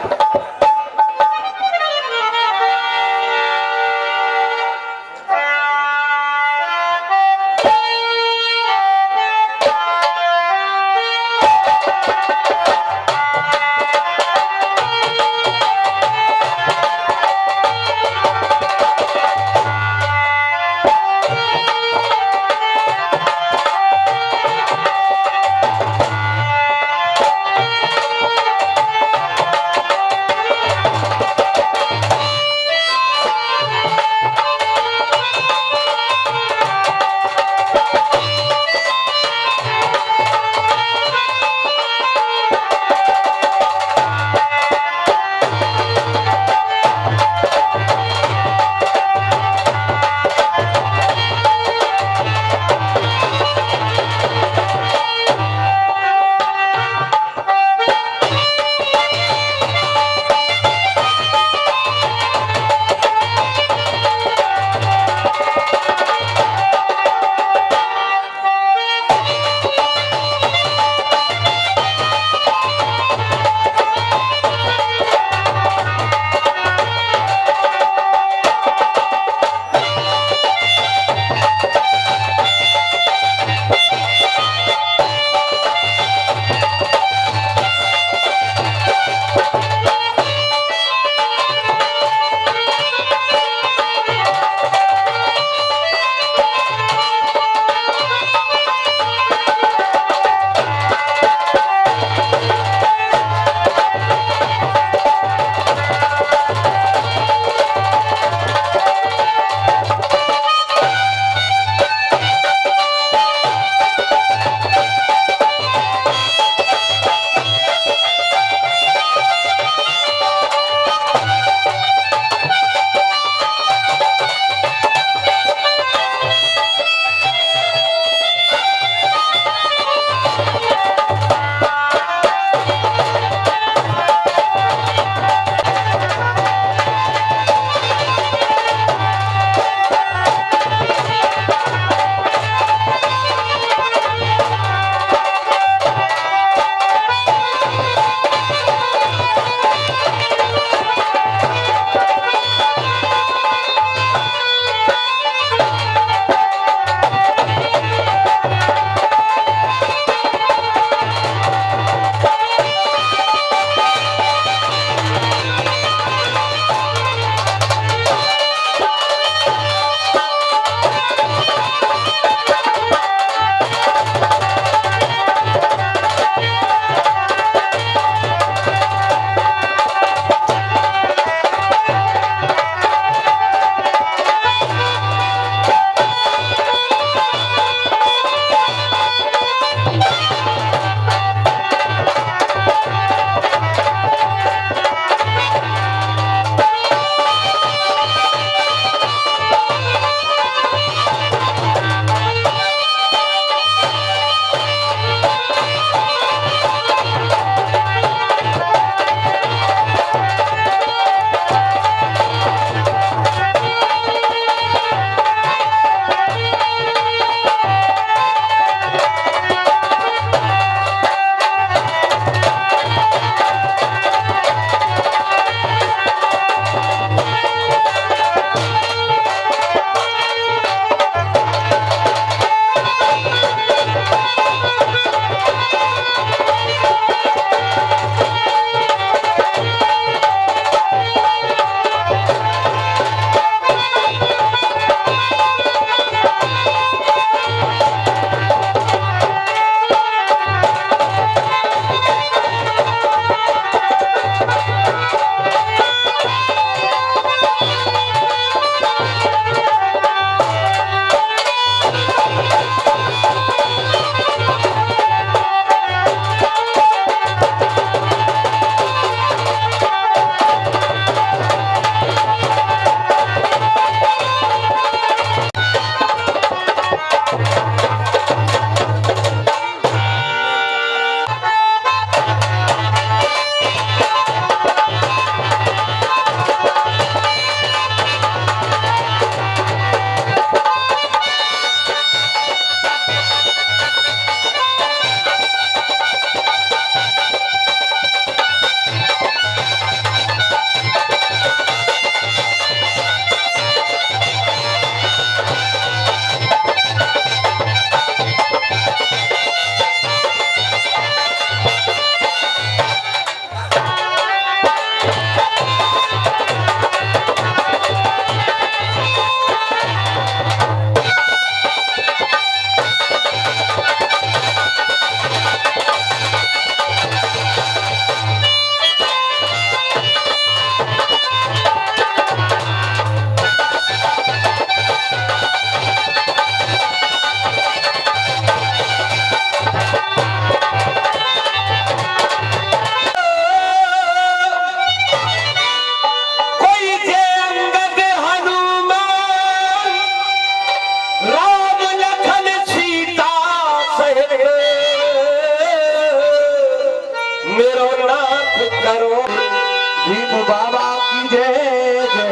मेरो नाथ करो भीम बाबा की जय जय।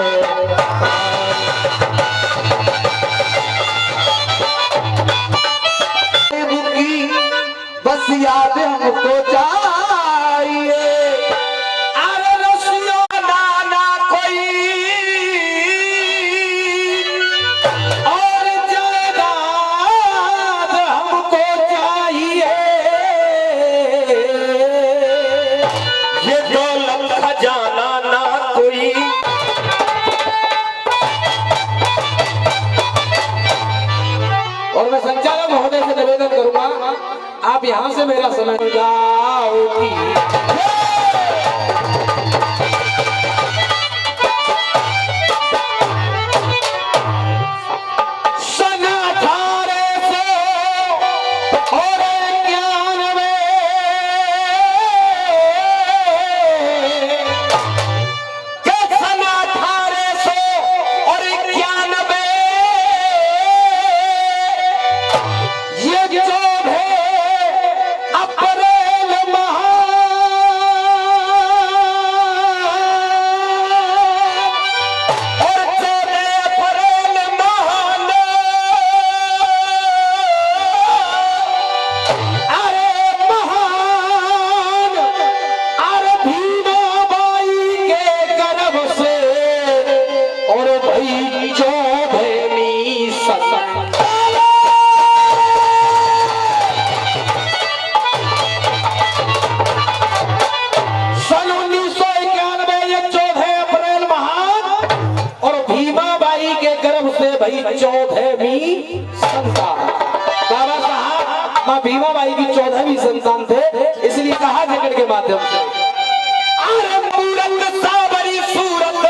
बस याद हमको चाहिए अरे रसियो नाना कोई और जायदाद हमको चाहिए ये दौलत खजाना ना कोई। और मैं संचालक महोदय से निवेदन करूंगा आप यहां से मेरा समय गाओगी। सन 1891 के सन 1891 ये जो अप्रैल माह और 14 अप्रैल माह अरे महान अरे भीमाबाई के गर्भ से और भाई 14वीं सदी सन 1991 ये 14 अप्रैल महान और भीमाबाई के गर्भ से भाई 14वीं संतान। बाबा साहब मां भीमाबाई की 14वीं संतान थे इसलिए कहा जगत के माध्यम से अरे मूरत सावरी सूरत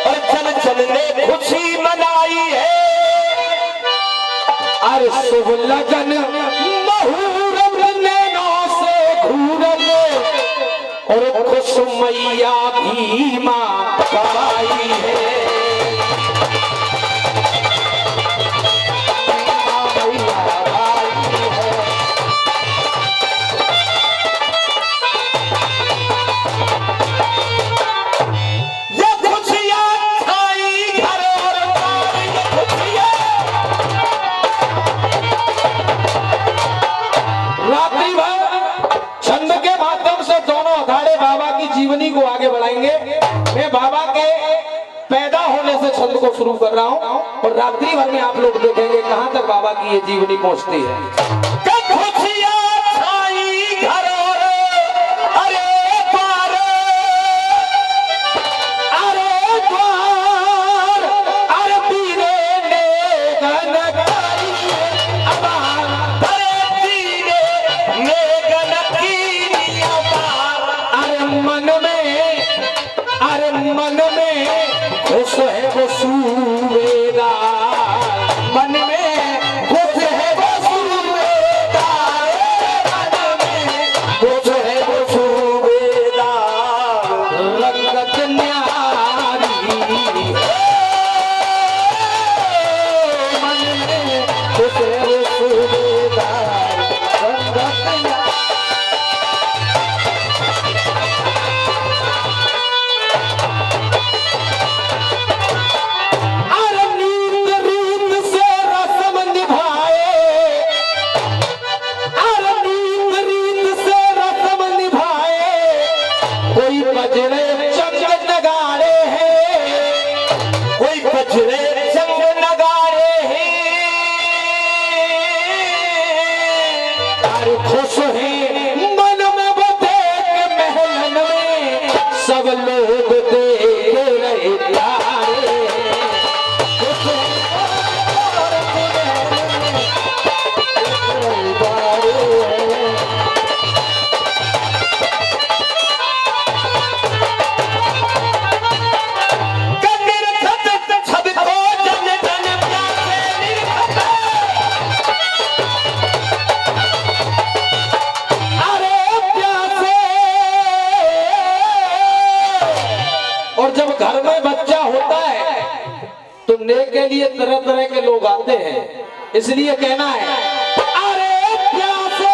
और चल चल ने खुशी मनाई है अरे शुभ लगन मुहूर्त नैनों से घूरत और खुश मैया भीमा बाई है। भीमा मैया बाई है। ये खुशियाँ छाई घर और बार ये खुशियाँ रात्रि भर छंद के माध्यम से दोनों अखाड़े बाबा की जीवनी को आगे बढ़ाएंगे। मैं बाबा के पैदा होने से छंद को शुरू कर रहा हूं और रात्रि भर में आप लोग देखेंगे कहां तक बाबा की ये जीवनी पहुंचती है। खुशियां छाई घर और अरे द्वार अरे पीरे ने गनकारी अबार अरे पीरे ने गनकी अरे मन में खुश है वो सूबेदार मन में खुश है वो सूबेदार मन में खुश है वो सूबेदार रंगत न्यारी मन में खुश है वो सूबेदार रंगत न्यारी। खुश है मन में वो देख महलन में सब लोग देख रहे प्यारे खुश है और जब घर में बच्चा होता है तो नेक के लिए तरह तरह के लोग आते हैं, इसलिए कहना है अरे प्यासे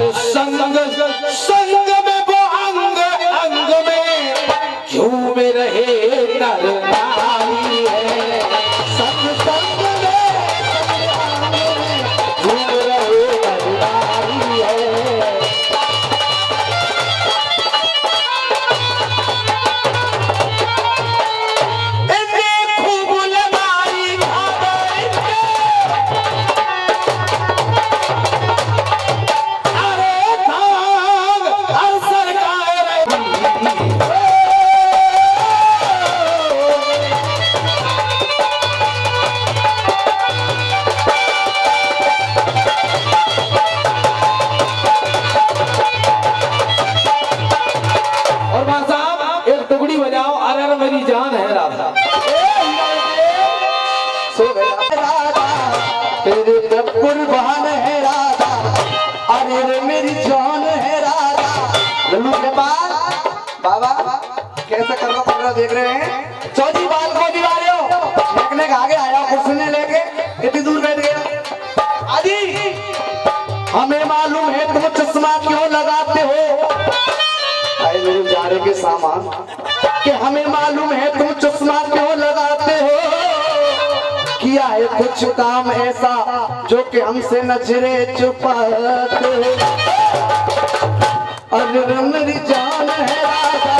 अरे संग संग में वो अंग अंग में झूम रहे नर नारी है। संग संग में झूम रहे नर नारी है। मेरी जान है राधा,
तेरे जब कुर्बान है राधा, अरे रे मेरी जान है राधा। लल्लू के बाद बाबा कैसे करना पड़ रहा देख रहे हैं। चौथी बाल को दिवाले हो देखने के आगे आया कुर्सी लेके इतनी दूर बैठ गया। आदि हमें मालूम है तुम चश्मा क्यों लगाते हो, आए मेरे जाने के सामान कि हमें मालूम है तुम चश्मा क्यों लगाते हो। किया है कुछ काम ऐसा जो कि हमसे नजरें छुपाते हो। अरे मेरी जान है राधा,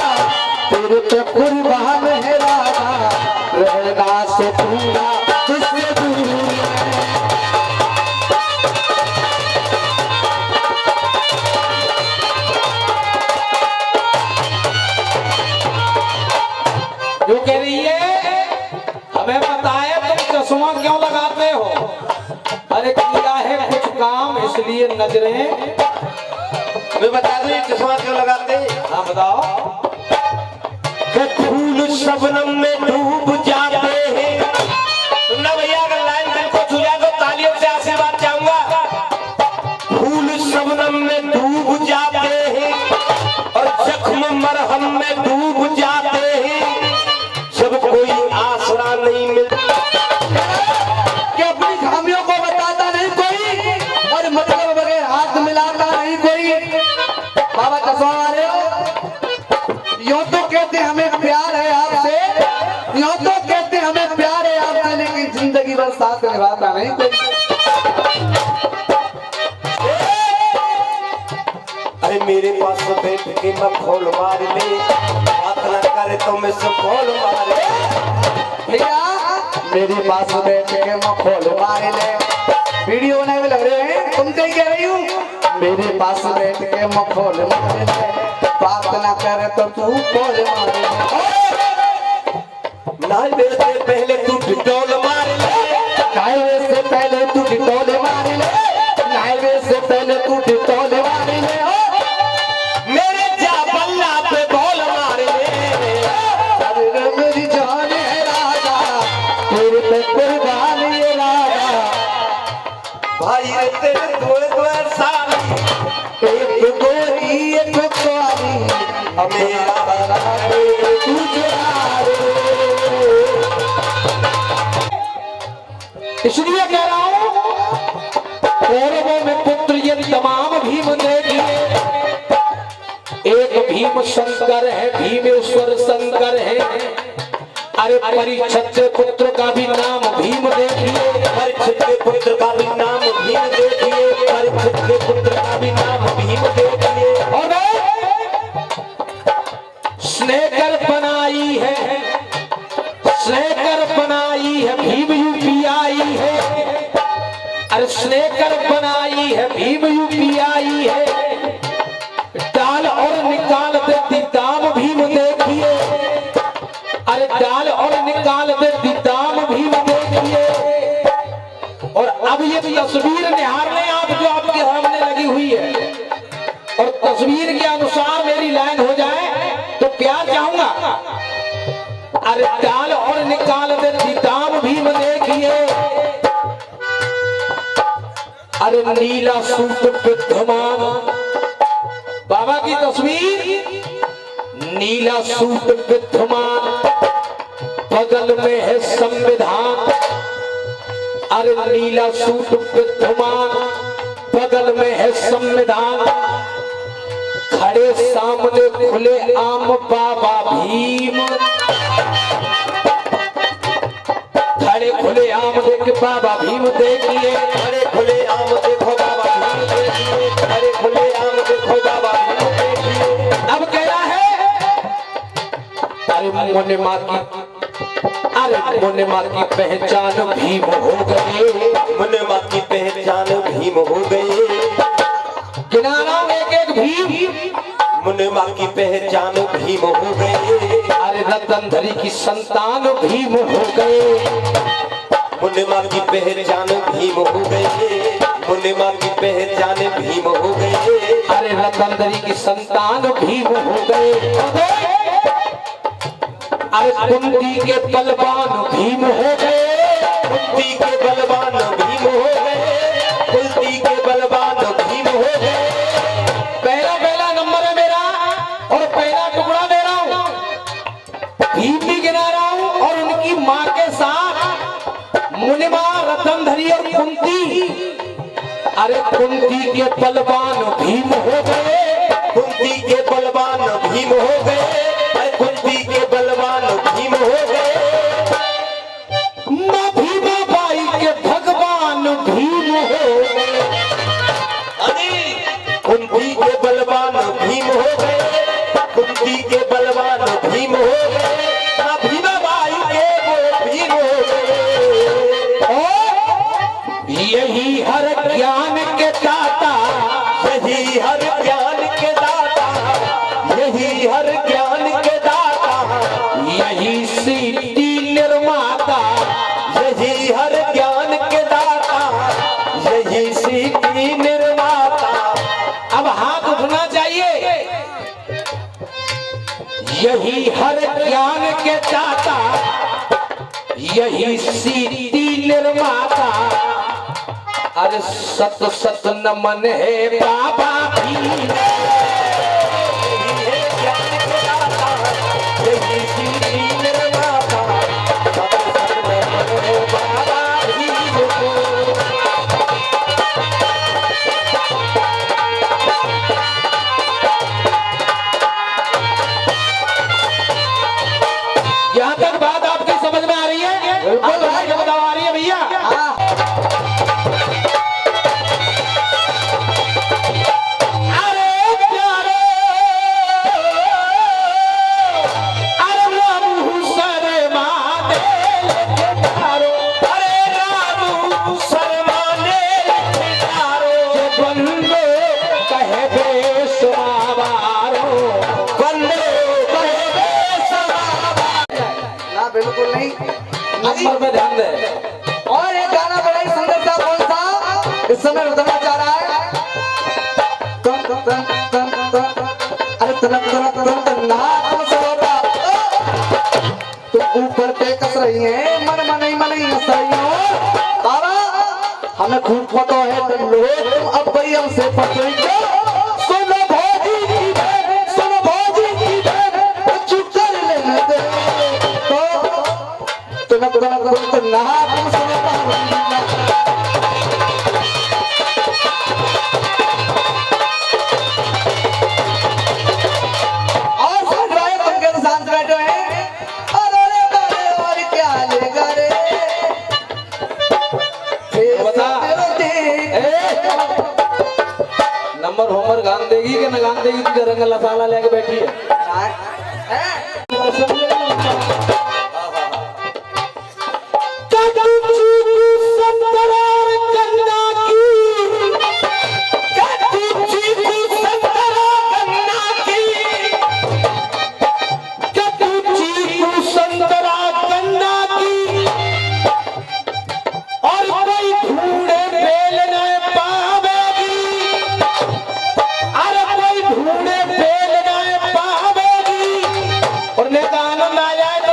तेरे पे कुर्बान है राधा, रहना से दूंगा तुझसे दूर।
जो कह रही है हमें पता है तुम चश्मा क्यों लगाते हो। अरे किया है कुछ काम इसलिए नजरें।
मैं बता दूं ये चश्मा क्यों लगाते हैं?
हाँ बताओ।
फूल शबनम में डूब जाते हैं। सुनना भैया, अगर लाइन दिल को छू जाए तो तालियों से आशीर्वाद चाहूंगा। फूल शबनम में डूब जाते हैं और जख्म मरहम में डूब जाते हैं। जब कोई आसरा नहीं मिलता
कि अपनी खामियों को बताता नहीं कोई और मतलब बगैर हाथ मिलाता नहीं कोई। बाबा चश्मा वाले यूं तो कहते हमें प्यार है आपसे, यूं तो कहते हमें प्यार है आपसे, लेकिन जिंदगी भर साथ निभाता नहीं कोई।
अरे मेरे पास बैठ के मखौल मार ले, बात न करे तो मैं सुखौल मार ले।
भैया मेरे पास बैठ के मखौल मार ले, वीडियो बनाने में लग रहे हैं, तुमसे ही कह रही हूँ। मेरे पास बैठ के मखौल मार ले, बात न करे तो तू खोल मार ले।
नाइवे से पहले तू डिटोल मार ले,
नाइवे से पहले तू डिटोल मार ले, नाइवे से पहले तू डिटोल मार ले।
मेरे जा बल्ला पे बॉल मार ले।
अरे मेरी जान है राजा, तेरे पे कुर्बान ये राजा।
भाई रे तेरे दो साली,
एक गोरी एक कुआरी,
मेरा
तुझे
इसलिए कह रहा हूं कौरवों में पुत्र ये तमाम भीम देखिए। एक भीम शंकर है, भीमेश्वर शंकर है। अरे परीक्षित पुत्र का भी नाम भीम देखिए,
परीक्षित के पुत्र का भी नाम भीम देखिए, परीक्षित के पुत्र का भी नाम भीम देखिए।
और स्नेकर बनाई है, स्नेकर बनाई है भीम यूपीआई है। अरे स्नेकर बनाई है भीम यूपीआई है। डाल और निकाल देती दाम भीम देखिए। अरे डाल और निकाल देती दाम भीम देखिए। और अब ये तस्वीर निहार लें आप जो आपके सामने लगी हुई है, और तस्वीर के अनुसार मेरी लाइन हो जाए तो प्यार चाहूंगा। अरे डाल और निकाल देती दाम भीम देखिए। अरे नीला सूट विद्यमान, बाबा की तस्वीर, नीला सूट विद्यमान, बगल में है संविधान। अरे नीला सूट विद्यमान, बगल में है संविधान, खड़े सामने खुले आम बाबा भीम, खड़े खुले आम देख बाबा भीम देखिए,
खड़े खुले आम देखो बाबा भीम देखिए, खड़े खुले आम देखो बाबा भीम देखिए।
अब क्या है, अरे मोने माँ की पहचान भीम हो गए,
मुन्ने माँ की पहचान भीम हो गए,
किनारा एक एक भीम,
मुन्ने माँ की पहचान भीम हो गए,
अरे रतनधरी की संतान भीम हो गए,
मुन्ने माँ की पहचान भीम हो गए, मुन्ने माँ की पहचान भीम हो गए,
अरे रतनधरी की संतान भीम हो गए, अरे कुंती के बलवान भीम हो गए,
कुंती के बलवान भीम हो गए, कुंती के बलवान भीम हो गए।
पहला नंबर है मेरा और पहला टुकड़ा दे रहा हूं, भीम भी गिना रहा हूं और उनकी मां के साथ मुनिमा रतनधरी और कुंती, अरे कुंती के बलवान भीम हो गए,
कुंती के बलवान भीम हो गए, कुंती के बलवान भीम हो गए,
मां भीमा बाई के भगवान भीम हो गए,
कुंती के बलवान भीम हो गए, कुंती के बलवान भीम हो गए, मां भीमा बाई के वो भीम हो गए।
और यही हर ज्ञान के दाता,
यही हर ज्ञान के दाता, यही हर ज्ञान के दाता,
यही सिद्धि निर्माता,
यही हर ज्ञान के दाता, यही सिद्धि निर्माता।
अब हाथ उठना चाहिए, यही हर ज्ञान के दाता, यही सिद्धि निर्माता, अरे सत सत नमन है बाबा भीम,
यही ज्ञान के दाता, यही सिद्धि निर्माता, सत नमन है बाबा भीम को।
यहाँ तक बात आपकी समझ में आ रही है? बिल्कुल बताओ, आ रही है भैया? अरे प्यारे, अरे रामू शर्मा दे लेके तारो,
अरे रामू शर्मा ने तारो,
ये बंदो कहे बेसुमारो,
बंदे कहे बेसुमारो।
ना बिल्कुल नहीं।
नंबर पे ध्यान दे।
और एक गाना बड़ा ही सुंदर सा कौन सा इस समय रुदना जा रहा है, अरे नाम सरोता तो ऊपर पे कस रही है, मन ही हंस रही हो बाबा, हमें खूब पता है तो लोग तुम अब भाई हमसे पकड़ के सुनो भौजी की बहन, सुनो भौजी की बहन, चुप कर लेने दे तो नाम सरोता।
नंबर होमर गान देगी कि न गान देगी, तुझे रंग लसाला लेके बैठी है। और नेता आनंद आ जाए तो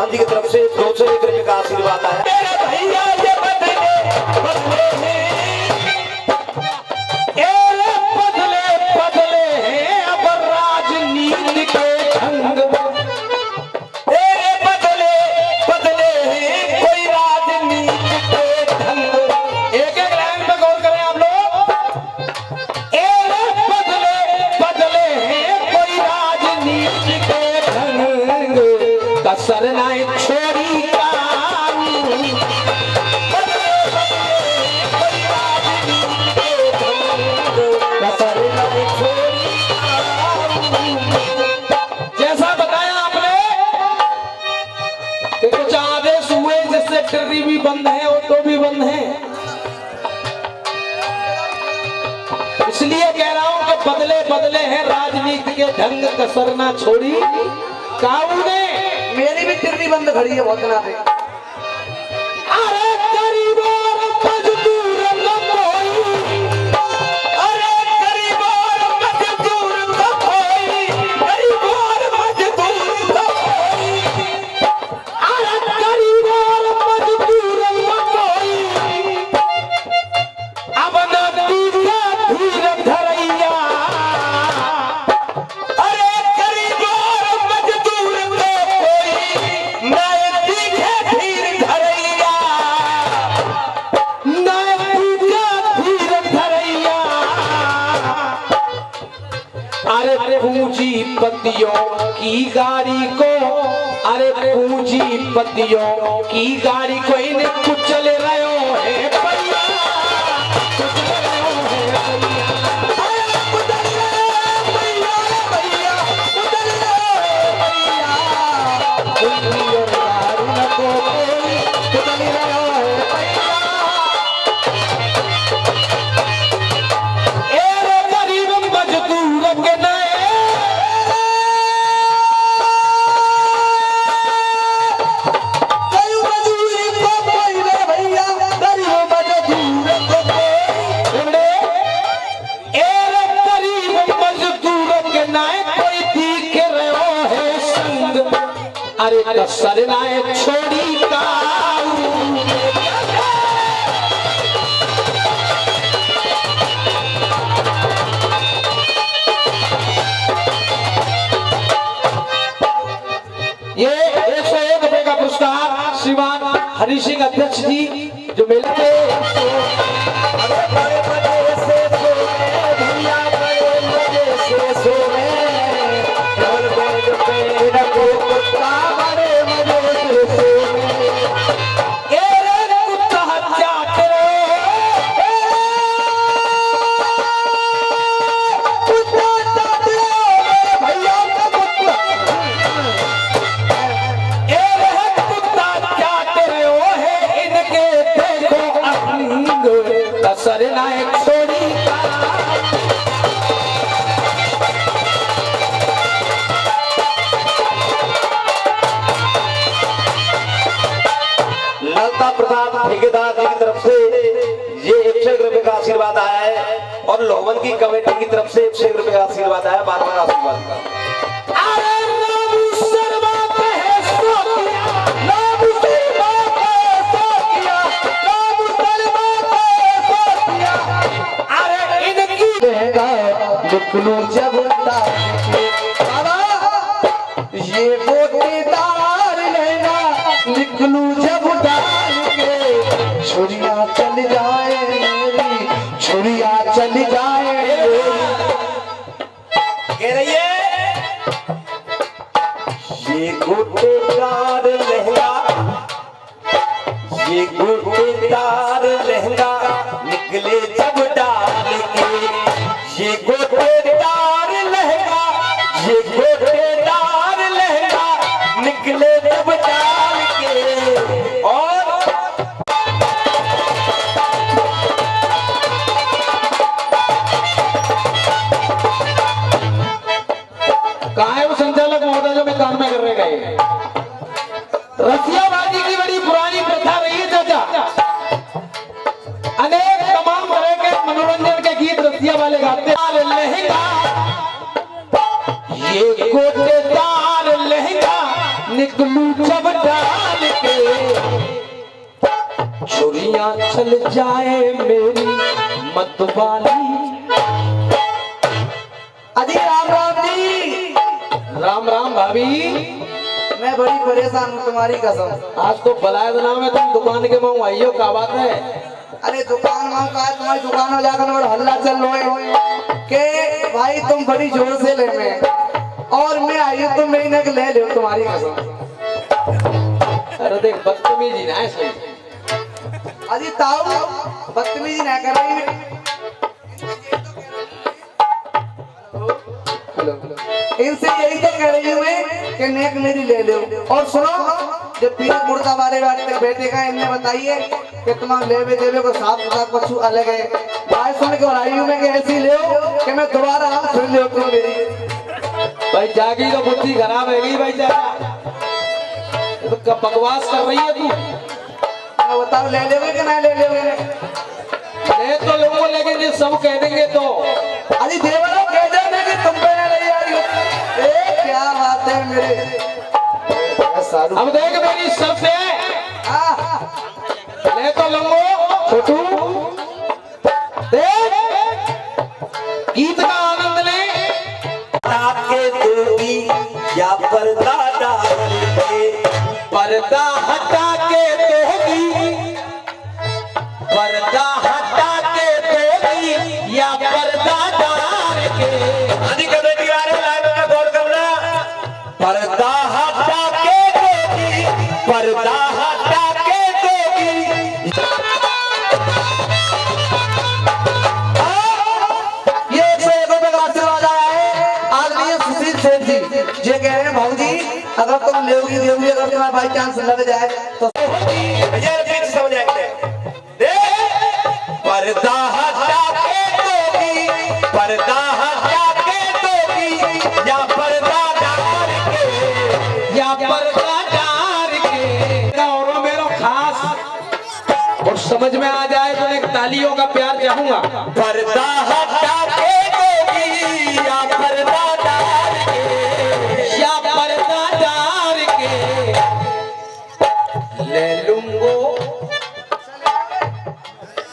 प्रधान जी की तरफ से 201 रुपए का आशीर्वाद आया।
मेरे भैया ये बदले बदले हैं, बदले बदले हैं अब राजनीति के ढंग, बदले बदले हैं कोई राजनीति के ढंग। एक एक लाइन पे गौर करें आप लोग। बदले बदले हैं कोई राजनीति के ढंग, कसर नाए छोड़ी जैसा बताया आपने कि कुछ आदेश हुए जिससे ट्रेन भी बंद है, ऑटो भी बंद है। इसलिए कह रहा हूं कि बदले बदले हैं राजनीति के ढंग, कसर ना छोड़ी काऊ ने।
मेरी भी तिरनी बंद खड़ी है बहुत ना पे।
अरे गरीब और मजदूर को कोई, अरे गरीब और मजदूर को कोई, गरीब और मजदूर को कोई, अरे गरीब और मजदूर को कोई, अब नदी का धीर धरैया, अरे गरीब और मजदूर को कोई नदी के धीर धरैया, नदी का धीर धरैया। अरे पूंजीपतियों की गाड़ी को, अरे पूंजीपतियों की गाड़ी को इन्हें कुचल रहे है भैया, कुचल रहे है भैया। अरे कुचल रहे भैया, भैया कुचल रहे भैया, कुंजी और गाड़ी न को कोई कुचल रहे है भैया। ए रे गरीब मजदूर के नए गरीब मजदूरी को कोई रे भैया, गरीब मजदूर को कोई। ए रे गरीब मजदूर के नए कोई दिख रहे है संग, अरे कसर नाए छोड़ी काऊ। ये 101 रुपए का पुरस्कार श्रीमान हरि सिंह अध्यक्ष जी जो मेले के बड़े मजे से सोए भैया, बड़े मजे से सोए, डबल बेड पे रखो कुत्ता, बड़े मजे से सोए। ए रे कुत्ता हत्या करो, कुत्ता हत्या करो भैया का कुत्ता। ए रहे कुत्ता क्या तेरे ओ है, इनके देखो अंग, कसर नाए छोड़ी का।
ललता प्रसाद ठेकेदार जी की तरफ से ये 101 रुपए का आशीर्वाद आया है, और लोहवन की कमेटी की तरफ से 101 रुपए का आशीर्वाद आया। बार बार आशीर्वाद का।
अरे नाम शर्मा पे है सो किया, नाम शर्मा पे सो किया, नाम शर्मा पे सो किया। अरे इनकी
लहंगा निकलू जब उतार के, बाबा ये मोटेदार लहंगा निकलू जब उतार के, छुरिया चल जाए मेरी, छुरिया चल जाए मेरी।
कह रही है ये गोटेदार लहंगा, ये गोटेदार लहंगा निकले जब डाल के, ये गोटेदार लहंगा, ये गोटेदार लहंगा निकले जब डाल के। और
कहा है वो संचालक महोदय जो मैं काम में कर रहे गए। रसियाबाजी की बड़ी पुरानी प्रथा रही है चाचा। अनेक तमाम तरह के मनोरंजन के गीत रसिया वाले गाते हैं। लहंगा, ये गोटेदार लहंगा निकलू जब डाल दुनिया चल जाए मेरी मतवाली।
अजी राम राम जी।
राम राम भाभी।
मैं बड़ी परेशान हूँ तुम्हारी कसम।
आज तो बलायत नाम है, तुम दुकान के माँ आई हो, क्या बात है?
अरे दुकान माँ का है, तुम्हारी दुकान में जाकर और हल्ला चल रहा है कि भाई तुम बड़ी जोर से ले में, और मैं आई हूँ तुम महीने के ले लो तुम्हारी कसम।
अरे देख बदतमीजी ना है सही।
अजी ताऊ बदतमीजी ना कर रही। इनसे यही तो कह रही हूँ मैं कि नेक मेरी ले लो। और सुनो, जब पीर मुर्दा वाले बेटे का इनने बताइए कि तुम्हारे लेवे देवे को साफ सुथरा पशु अलग है। भाई सुन के आई हूँ मैं कि ऐसी ले कि मैं दोबारा हाथ फिर ले तुम मेरी।
भाई जागी तो बुद्धि खराब है गई भाई, जागी तो बकवास कर रही है तू।
मैं बताओ ले लोगे कि ना ले लोगे?
ले तो लोगों, लेकिन ये सब कह देंगे तो
अरे देवरों कह देंगे कि तुम पे ना ले आई हो। ए क्या बात है मेरे सारू।
अब देख मेरी शर्त है, ले तो लंगो छोटू, देख गीत का आनंद ले।
के दोगी या पर्दा डाल के,
पर्दा हटा के दोगी, पर्दा हटा के दोगी या पर्दा डाल के।
आदि कमेटी वाले लाइन में गौर करना।
पर्दा हटा के दोगी, पर्दा हटा के दोगी।
ये 101 रुपए का आशीर्वाद आया है आदरणीय सुशील सेठ जी। ये कह रहे हैं भाऊजी अगर तुम लेगी देगी, अगर तुम्हारा बाई चांस लग जाए तो
समझ आएंगे।
पर्दा हटा के दोगी, पर्दा हटा के दोगी या पर्दा डाल के, या पर्दा डाल के। और मेरा खास और समझ में आ जाए तो एक तालियों का प्यार चाहूंगा। पर्दा हटा के दोगी या पर्दा डाल के, या पर्दा डाल के ले लूंगो।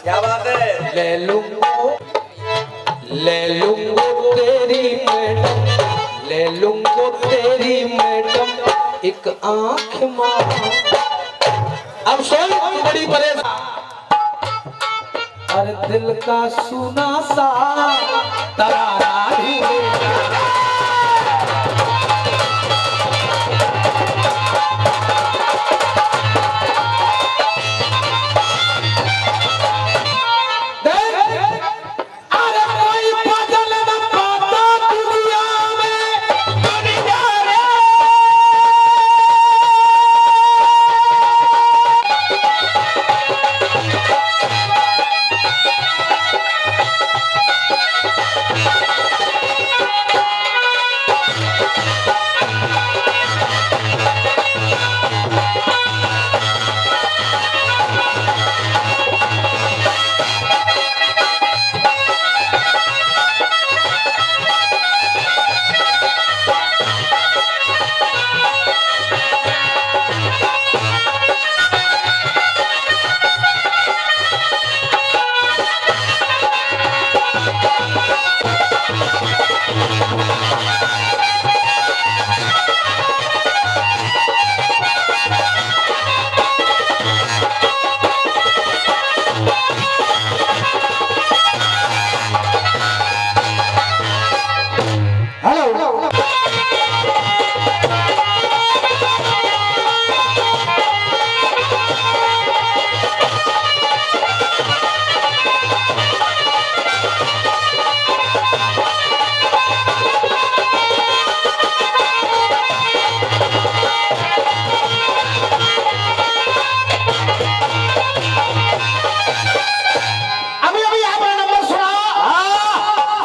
क्या बात है?
ले लूंगो, ले लूंगो तेरी मैडम, ले लूंगो तेरी मैडम एक आंख मार। अब सुन बड़ी परेशान, हर दिल का सुना सा तरारा ढूंढेगा।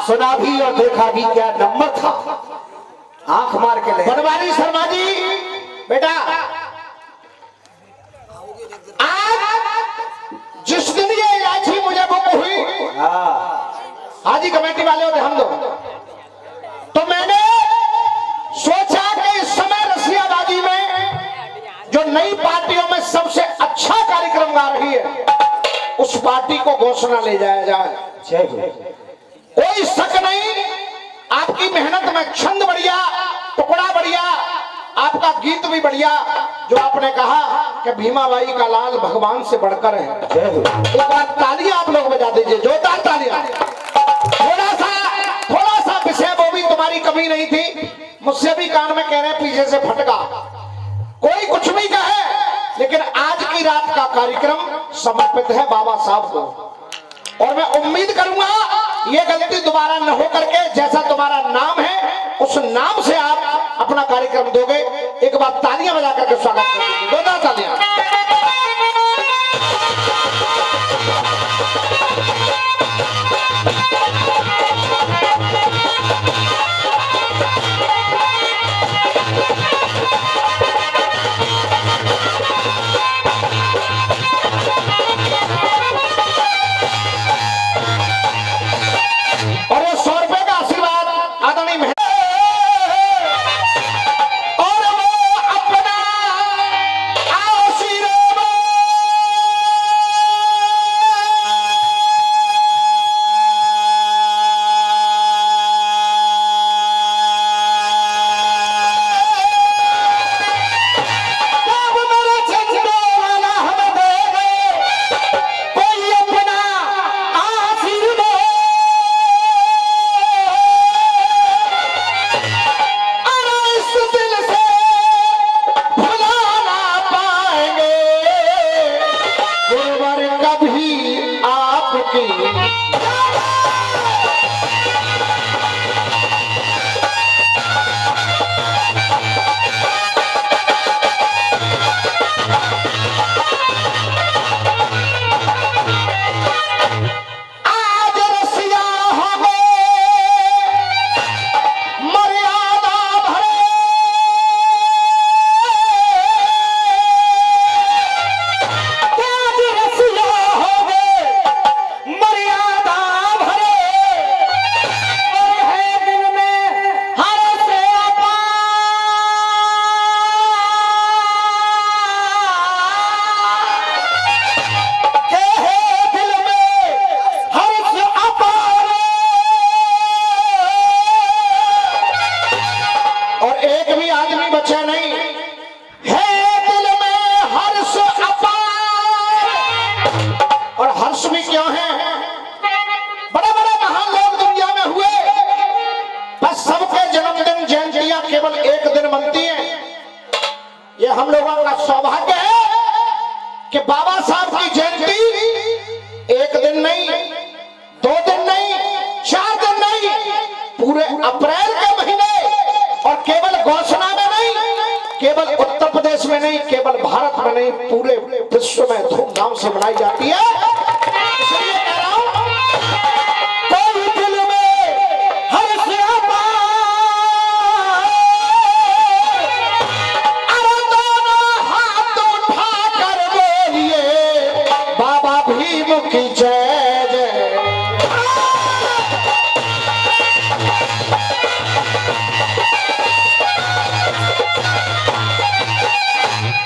सुना भी और देखा भी, क्या नंबर था। आंख मार के ले।
बनवारी शर्मा जी बेटा, आज जिस दिन ये इलायची मुझे बुक हुई, हाजी कमेटी वाले और हम लोग, तो मैंने सोचा कि इस समय रसियाबाजी में जो नई पार्टियों में सबसे अच्छा कार्यक्रम गा रही है
को घोषणा ले जाया जाए।
जय हो।
कोई शक नहीं, आपकी मेहनत में छंद बढ़िया, टुकड़ा बढ़िया, आपका गीत भी बढ़िया। जो आपने कहा कि भीमाबाई का लाल भगवान से बढ़कर है।
जय हो।
एक बार तालियां आप लोग बजा दीजिए, जोरदार तालियां। थोड़ा सा विषय वो भी तुम्हारी कमी नहीं थी, मुझसे भी कान में कह रहे पीछे से फटका। कोई कुछ भी कहे, लेकिन आज की रात का कार्यक्रम समर्पित है बाबा साहब को। और मैं उम्मीद करूंगा ये गलती दोबारा न हो करके, जैसा तुम्हारा नाम है उस नाम से आप अपना कार्यक्रम दोगे। एक बार तालियां बजा करके स्वागत कर दीजिए, जोरदार तालियां। और ये 100 रुपए का आशीर्वाद आदरणीय मेहर और वो अपना आशीर्वाद तब मेरे झंडे वाला हम देंगे, कोई अपना आशीर्वाद दिल से भुला ना पाएंगे, गुरुवर कभी आपकी। आज रसिया हो गए मर्यादा भरे, आज रसिया हो गए मर्यादा भरे, और है दिल में हर से अपार, के है दिल में हर से अपार। और एक भी आदमी बचा नहीं है, दिल में हर्ष अपार। और हर्ष भी क्यों है? बड़े बड़े महान लोग दुनिया में हुए, बस सबके जन्मदिन जयंतियां केवल एक दिन मनती हैं। ये हम लोगों का सौभाग्य है कि बाबा साहब की जयंती एक दिन नहीं, 2 दिन नहीं, 4 दिन नहीं, पूरे अप्रैल के महीने, और केवल घोषणा में नहीं, केवल उत्तर प्रदेश में नहीं, केवल भारत में नहीं, पूरे विश्व में धूमधाम से मनाई जाती है। इसलिए कह रहा हूं, कोई दिल में हर्ष अपार, अरे दोनों हाथ उठाकर बोलिए बाबा भीम की जय जय।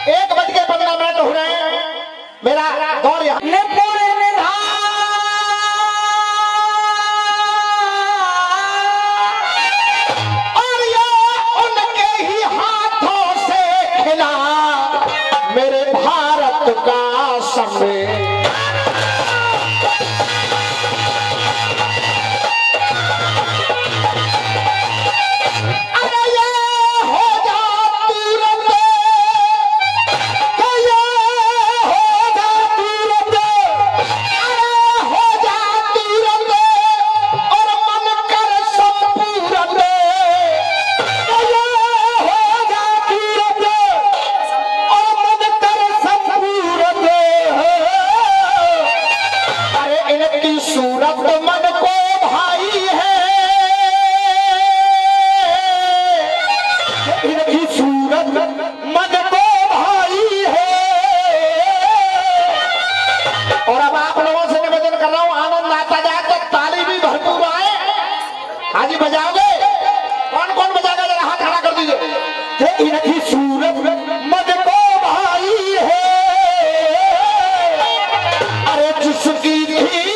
1:15 हो रहे हैं, मेरा दौर यहाँ और ये उनके ही हाथों से खिला मेरे भारत का समय। अरे ये हो जा तुरंत, ये हो जा तुरंत, अरे हो जा तुरंत, और मन कर संपूर्ण, ये हो जा तुरंत, और मन कर संपूर्ण। अरे इनकी सूरत मन को भाई है, इनकी सूरत मन को भाई है। और अब आप लोगों से निवेदन कर रहा हूं, आनंद आता जाए तो ताली भी भरपूर आए। हाजी बजाओगे? कौन कौन बजाएगा? जरा हाथ खड़ा कर दीजिए। इनकी सूरत मन को भाई है, अरे जिसकी थी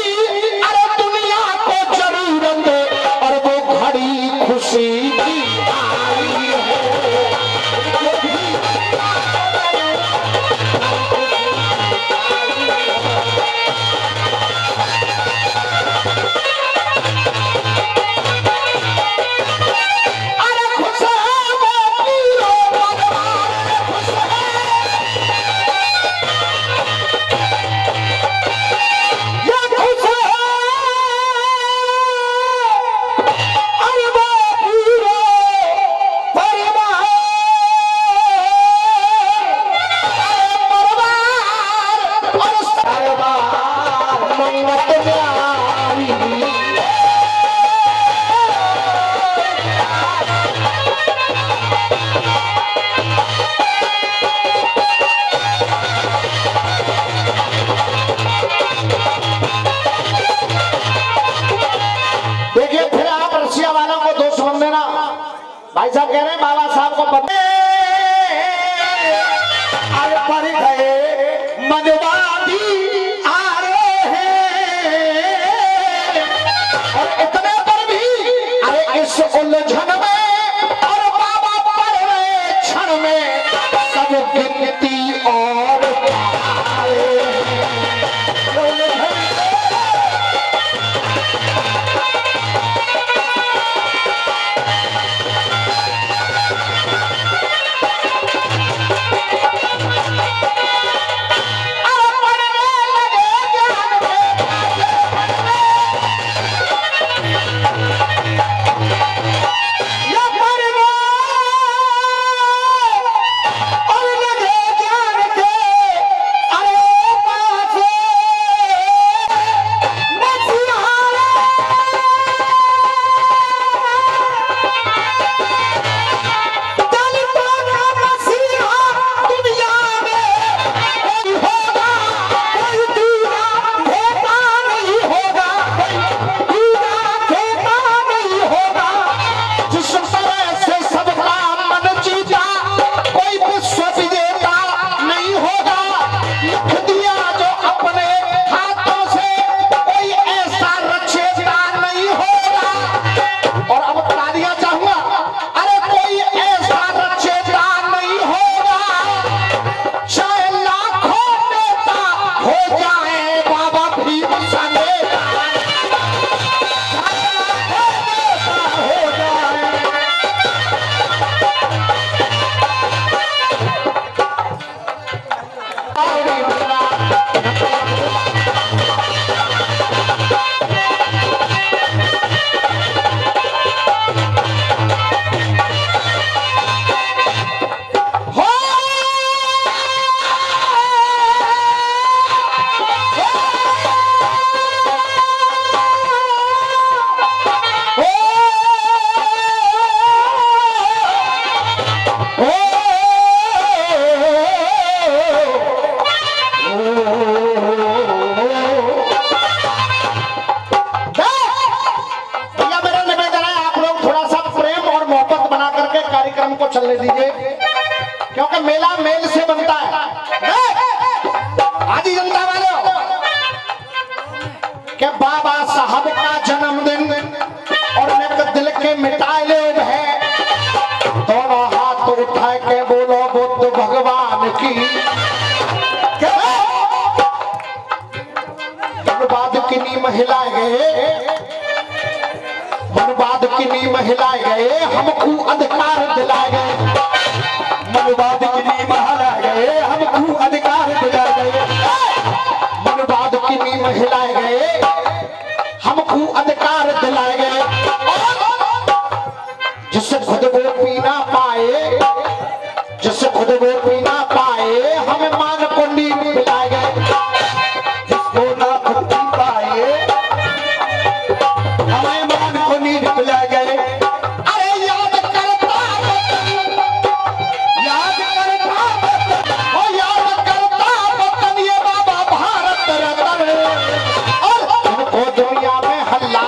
देखिए फिर आप रसिया वालों को दोष मत देना। भाई साहब कह रहे हैं बाबा साहब को बता अरे पर गए मनवादी आ रहे हैं और इतने पर भी अरे इस उलझन में और बाबा पड़ रहे क्षण में सब गिनती और कार्यक्रम को चलने दीजिए क्योंकि मेला मेल से बनता है। आदि जनता वालों के बाबा साहब का जन्मदिन और एक दिल के मिटाए ले है, दोनों हाथ उठा के बोलो बुद्ध भगवान की। मनवाद की नींव हिलाए गए, मनवाद की नींव हिलाए गए, हमको अधिकार दिलाए गए। मनवाद की नींव हिलाए गए, हमको अधिकार दिलाए गए। मनवाद की नींव हिलाए गए, हमको अधिकार दिलाए गए। जिससे खुद वो पीना पाए, जिससे खुद वो पीना पाए, हमें मान को नींव पिलाए गए। जिसको ना खुद पी पाए, हमें मान को नींव पिलाए गए। अरे याद करता ओ याद करता वतन ये बाबा भारत रत्न, और इनको दुनिया में हल्ला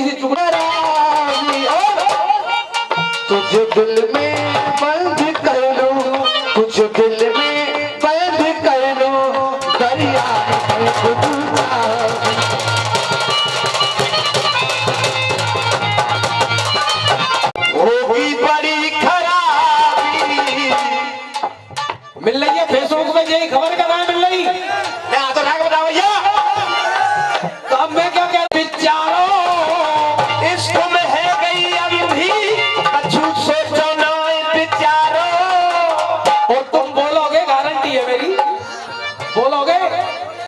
छोटी सी चुगली
तुझे दिल में बंद कर लो, तुझे दिल में बंद कर लो, दरिया में खुद होगी बड़ी खराबी।
मिल रही है फेसबुक में यही खबर का नाम